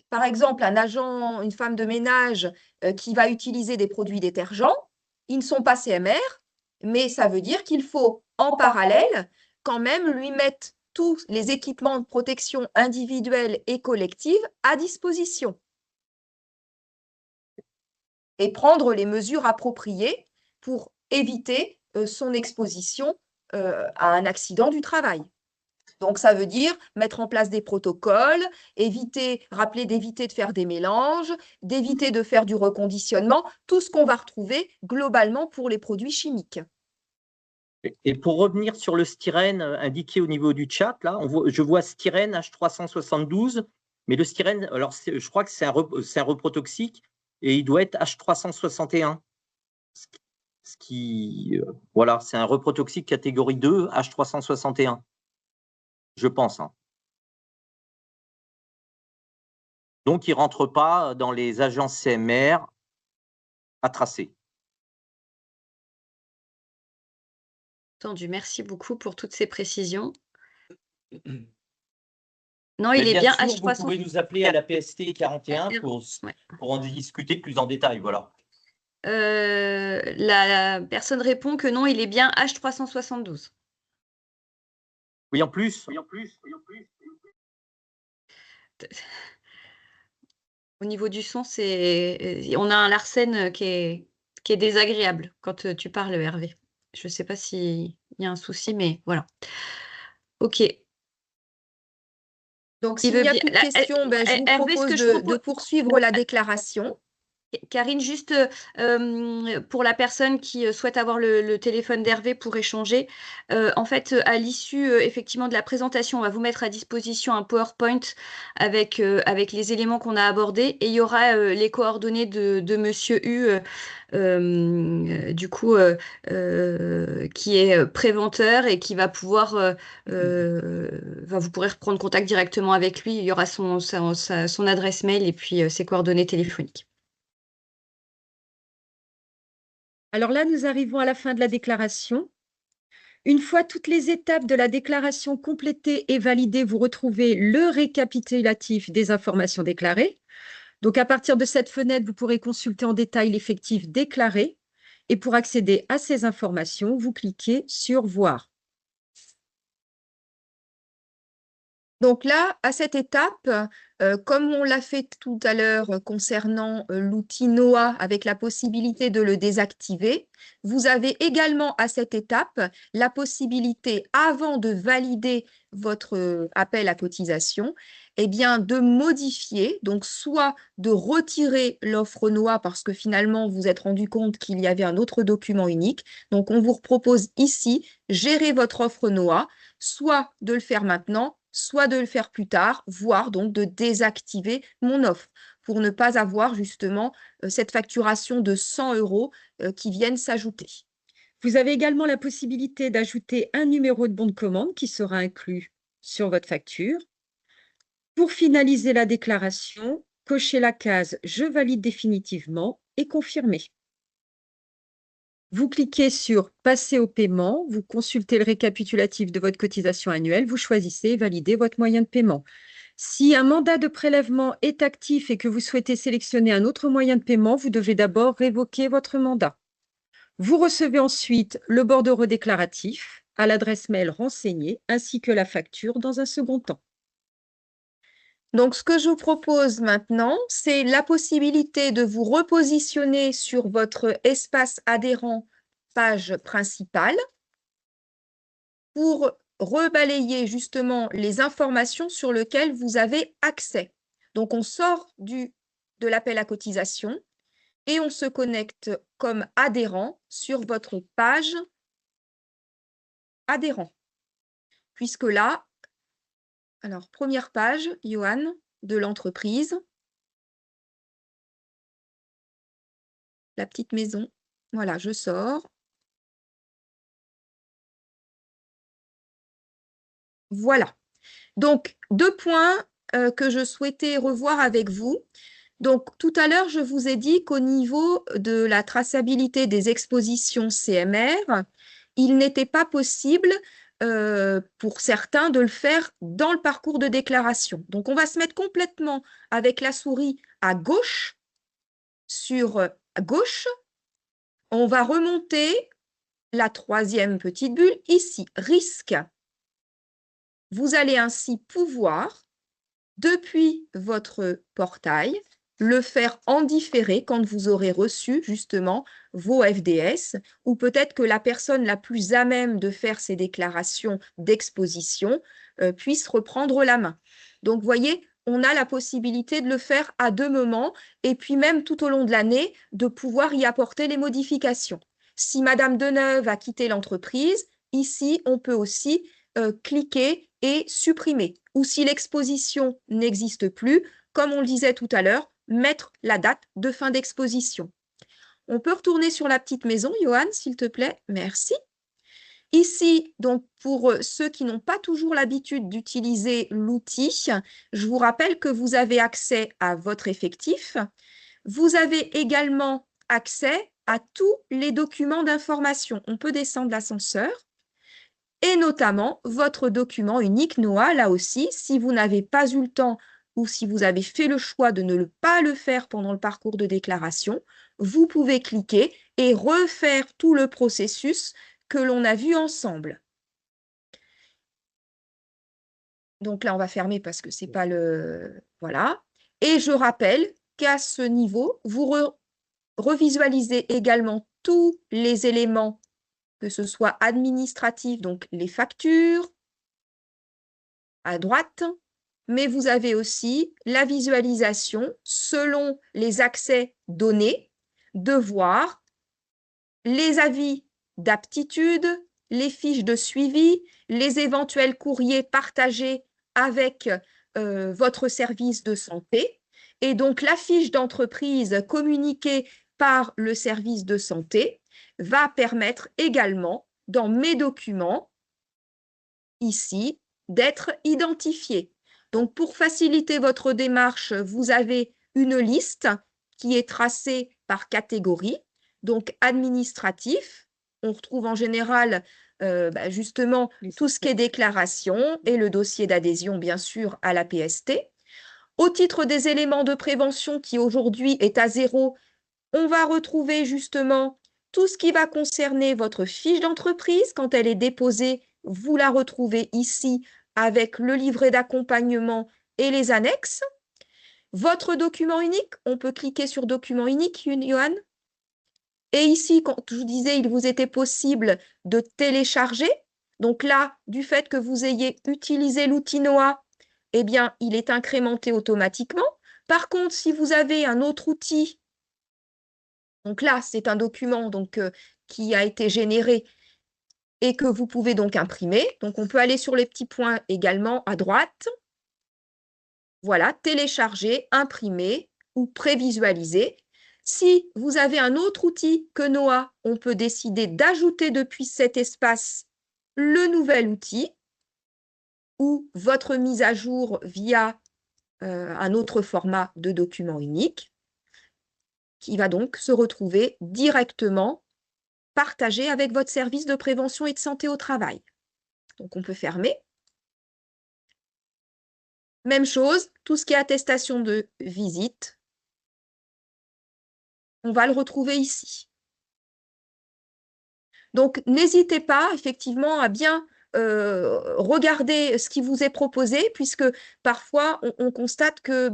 Par exemple, un agent, une femme de ménage qui va utiliser des produits détergents, ils ne sont pas CMR, mais ça veut dire qu'il faut en parallèle quand même lui mettre tous les équipements de protection individuelle et collective à disposition et prendre les mesures appropriées pour éviter son exposition à un accident du travail. Donc, ça veut dire mettre en place des protocoles, rappeler d'éviter de faire des mélanges, d'éviter de faire du reconditionnement, tout ce qu'on va retrouver globalement pour les produits chimiques. Et pour revenir sur le styrène indiqué au niveau du chat, là, je vois styrène H372, mais le styrène, alors je crois que c'est un reprotoxique et il doit être H361. Voilà, c'est un reprotoxique catégorie 2, H361. Je pense. Hein. Donc, il ne rentre pas dans les agences CMR à tracer. Entendu, merci beaucoup pour toutes ces précisions. Non, mais il est bien sûr, H300. Vous pouvez nous appeler à la PST 41 pour en discuter plus en détail. Voilà. La personne répond que non, il est bien H372. Oui, en plus. Au niveau du son, on a un Larsen qui est désagréable quand tu parles, Hervé. Je ne sais pas s'il y a un souci, mais voilà. OK. Donc, s'il n'y a plus de questions, je vous propose de poursuivre la déclaration. Karine, juste pour la personne qui souhaite avoir le téléphone d'Hervé pour échanger, en fait, à l'issue effectivement de la présentation, on va vous mettre à disposition un PowerPoint avec les éléments qu'on a abordés et il y aura les coordonnées de Monsieur U, du coup, qui est préventeur et qui va pouvoir, vous pourrez reprendre contact directement avec lui. Il y aura son adresse mail et puis ses coordonnées téléphoniques. Alors là, nous arrivons à la fin de la déclaration. Une fois toutes les étapes de la déclaration complétées et validées, vous retrouvez le récapitulatif des informations déclarées. Donc, à partir de cette fenêtre, vous pourrez consulter en détail l'effectif déclaré. Et pour accéder à ces informations, vous cliquez sur « Voir ». Donc là, à cette étape, comme on l'a fait tout à l'heure concernant l'outil NOAA avec la possibilité de le désactiver, vous avez également à cette étape la possibilité, avant de valider votre appel à cotisation, eh bien, de modifier, donc soit de retirer l'offre NOA parce que finalement, vous vous êtes rendu compte qu'il y avait un autre document unique. Donc, on vous propose ici, gérer votre offre NOA, soit de le faire maintenant, soit de le faire plus tard, voire donc de désactiver mon offre pour ne pas avoir justement cette facturation de 100 € qui viennent s'ajouter. Vous avez également la possibilité d'ajouter un numéro de bon de commande qui sera inclus sur votre facture. Pour finaliser la déclaration, cochez la case « Je valide définitivement » et confirmez. Vous cliquez sur « Passer au paiement », vous consultez le récapitulatif de votre cotisation annuelle, vous choisissez et validez votre moyen de paiement. Si un mandat de prélèvement est actif et que vous souhaitez sélectionner un autre moyen de paiement, vous devez d'abord révoquer votre mandat. Vous recevez ensuite le bordereau déclaratif à l'adresse mail renseignée ainsi que la facture dans un second temps. Donc, ce que je vous propose maintenant, c'est la possibilité de vous repositionner sur votre espace adhérent page principale pour rebalayer justement les informations sur lesquelles vous avez accès. Donc, on sort de l'appel à cotisation et on se connecte comme adhérent sur votre page adhérent. Puisque là, alors, première page, Johan, de l'entreprise. La petite maison. Voilà, je sors. Voilà. Donc, 2 points que je souhaitais revoir avec vous. Donc, tout à l'heure, je vous ai dit qu'au niveau de la traçabilité des expositions CMR, il n'était pas possible pour certains de le faire dans le parcours de déclaration. Donc, on va se mettre complètement avec la souris à gauche, sur à gauche. On va remonter la 3e petite bulle ici, risque. Vous allez ainsi pouvoir, depuis votre portail, le faire en différé quand vous aurez reçu justement vos FDS, ou peut-être que la personne la plus à même de faire ces déclarations d'exposition puisse reprendre la main. Donc, vous voyez, on a la possibilité de le faire à 2 moments, et puis même tout au long de l'année, de pouvoir y apporter les modifications. Si Madame Deneuve a quitté l'entreprise, ici, on peut aussi cliquer et supprimer. Ou si l'exposition n'existe plus, comme on le disait tout à l'heure, mettre la date de fin d'exposition. On peut retourner sur la petite maison, Johan, s'il te plaît. Merci. Ici, donc pour ceux qui n'ont pas toujours l'habitude d'utiliser l'outil, je vous rappelle que vous avez accès à votre effectif. Vous avez également accès à tous les documents d'information. On peut descendre l'ascenseur. Et notamment votre document unique NOA, là aussi, si vous n'avez pas eu le temps ou si vous avez fait le choix de ne pas le faire pendant le parcours de déclaration, vous pouvez cliquer et refaire tout le processus que l'on a vu ensemble. Donc là, on va fermer parce que c'est pas le... Voilà. Et je rappelle qu'à ce niveau, vous revisualisez également tous les éléments, que ce soit administratif, donc les factures, à droite, mais vous avez aussi la visualisation selon les accès donnés, de voir les avis d'aptitude, les fiches de suivi, les éventuels courriers partagés avec votre service de santé. Et donc, la fiche d'entreprise communiquée par le service de santé va permettre également, dans mes documents, ici, d'être identifié. Donc, pour faciliter votre démarche, vous avez une liste qui est tracée par catégorie. Donc, administratif, on retrouve en général justement tout ce qui est déclaration et le dossier d'adhésion, bien sûr, à la PST. Au titre des éléments de prévention qui aujourd'hui est à 0, on va retrouver justement tout ce qui va concerner votre fiche d'entreprise. Quand elle est déposée, vous la retrouvez ici avec le livret d'accompagnement et les annexes. Votre document unique, on peut cliquer sur document unique, Johan. Et ici, quand je vous disais, il vous était possible de télécharger. Donc là, du fait que vous ayez utilisé l'outil NOA, eh bien, il est incrémenté automatiquement. Par contre, si vous avez un autre outil, donc là, c'est un document qui a été généré et que vous pouvez donc imprimer. Donc, on peut aller sur les petits points également à droite. Voilà, télécharger, imprimer ou prévisualiser. Si vous avez un autre outil que Noah, on peut décider d'ajouter depuis cet espace le nouvel outil ou votre mise à jour via un autre format de document unique qui va donc se retrouver directement partagé avec votre service de prévention et de santé au travail. Donc, on peut fermer. Même chose, tout ce qui est attestation de visite, on va le retrouver ici. Donc, n'hésitez pas effectivement à bien regarder ce qui vous est proposé, puisque parfois, on constate que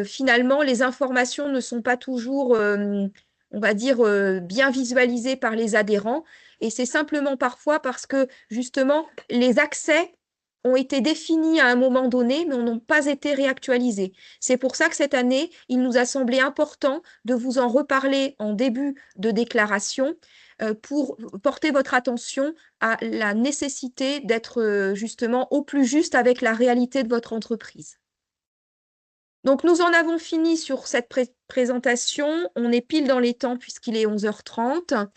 finalement, les informations ne sont pas toujours, on va dire, bien visualisées par les adhérents. Et c'est simplement parfois parce que, justement, les accès ont été définis à un moment donné, mais n'ont pas été réactualisés. C'est pour ça que cette année, il nous a semblé important de vous en reparler en début de déclaration pour porter votre attention à la nécessité d'être justement au plus juste avec la réalité de votre entreprise. Donc, nous en avons fini sur cette présentation. On est pile dans les temps puisqu'il est 11h30.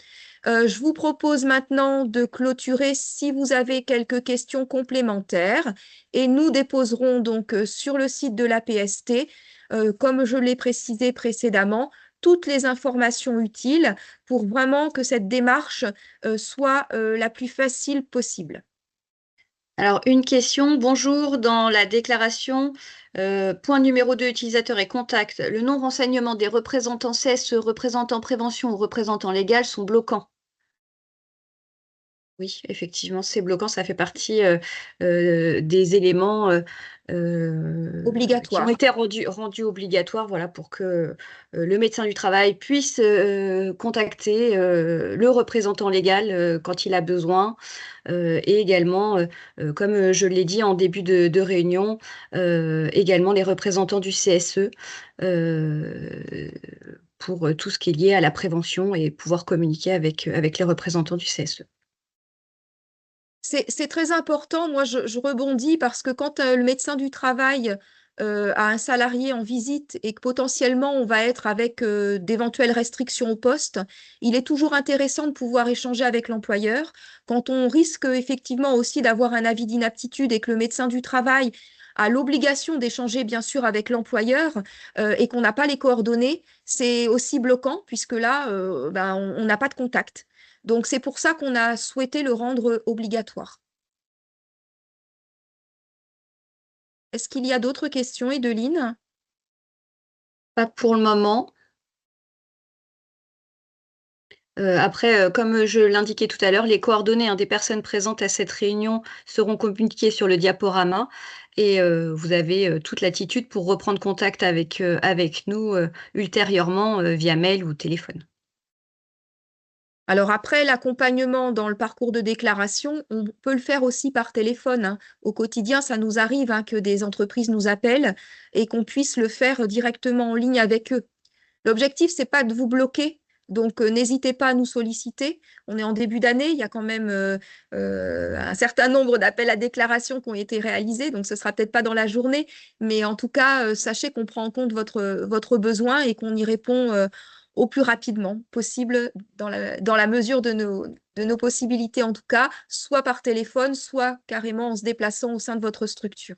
Je vous propose maintenant de clôturer si vous avez quelques questions complémentaires et nous déposerons donc sur le site de l'APST, comme je l'ai précisé précédemment, toutes les informations utiles pour vraiment que cette démarche soit la plus facile possible. Alors, une question. Bonjour, dans la déclaration, point numéro 2, utilisateur et contact, le non-renseignement des représentants CSE, représentants prévention ou représentants légal sont bloquants. Oui, effectivement, c'est bloquant. Ça fait partie des éléments qui ont Obligatoire. été rendus obligatoires, voilà, pour que le médecin du travail puisse contacter le représentant légal quand il a besoin. Et également, comme je l'ai dit en début de réunion, également les représentants du CSE pour tout ce qui est lié à la prévention et pouvoir communiquer avec les représentants du CSE. C'est très important. Moi, je rebondis parce que quand le médecin du travail a un salarié en visite et que potentiellement on va être avec d'éventuelles restrictions au poste, il est toujours intéressant de pouvoir échanger avec l'employeur. Quand on risque effectivement aussi d'avoir un avis d'inaptitude et que le médecin du travail a l'obligation d'échanger bien sûr avec l'employeur et qu'on n'a pas les coordonnées, c'est aussi bloquant puisque là, on n'a pas de contact. Donc, c'est pour ça qu'on a souhaité le rendre obligatoire. Est-ce qu'il y a d'autres questions, Edeline? Pas pour le moment. Après, comme je l'indiquais tout à l'heure, les coordonnées des personnes présentes à cette réunion seront communiquées sur le diaporama et vous avez toute latitude pour reprendre contact avec nous ultérieurement via mail ou téléphone. Alors après, l'accompagnement dans le parcours de déclaration, on peut le faire aussi par téléphone, hein. Au quotidien, ça nous arrive que des entreprises nous appellent et qu'on puisse le faire directement en ligne avec eux. L'objectif, c'est pas de vous bloquer. Donc, n'hésitez pas à nous solliciter. On est en début d'année, il y a quand même un certain nombre d'appels à déclaration qui ont été réalisés, donc ce sera peut-être pas dans la journée, mais en tout cas, sachez qu'on prend en compte votre besoin et qu'on y répond au plus rapidement possible dans la mesure de nos possibilités, en tout cas, soit par téléphone, soit carrément en se déplaçant au sein de votre structure.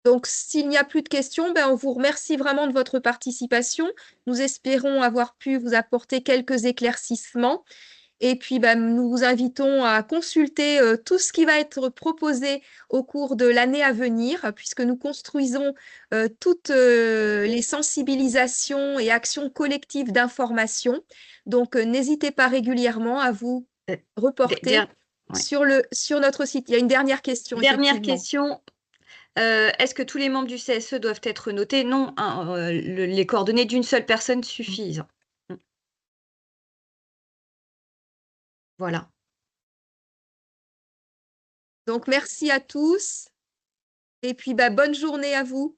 Donc, s'il n'y a plus de questions, on vous remercie vraiment de votre participation. Nous espérons avoir pu vous apporter quelques éclaircissements. Et puis, nous vous invitons à consulter tout ce qui va être proposé au cours de l'année à venir, puisque nous construisons toutes les sensibilisations et actions collectives d'information. Donc, n'hésitez pas régulièrement à vous reporter Ouais. sur notre site. Il y a une dernière question. Dernière effectivement. question. Est-ce que tous les membres du CSE doivent être notés? Non, les coordonnées d'une seule personne suffisent. Voilà. Donc, merci à tous. Et puis, bah, bonne journée à vous.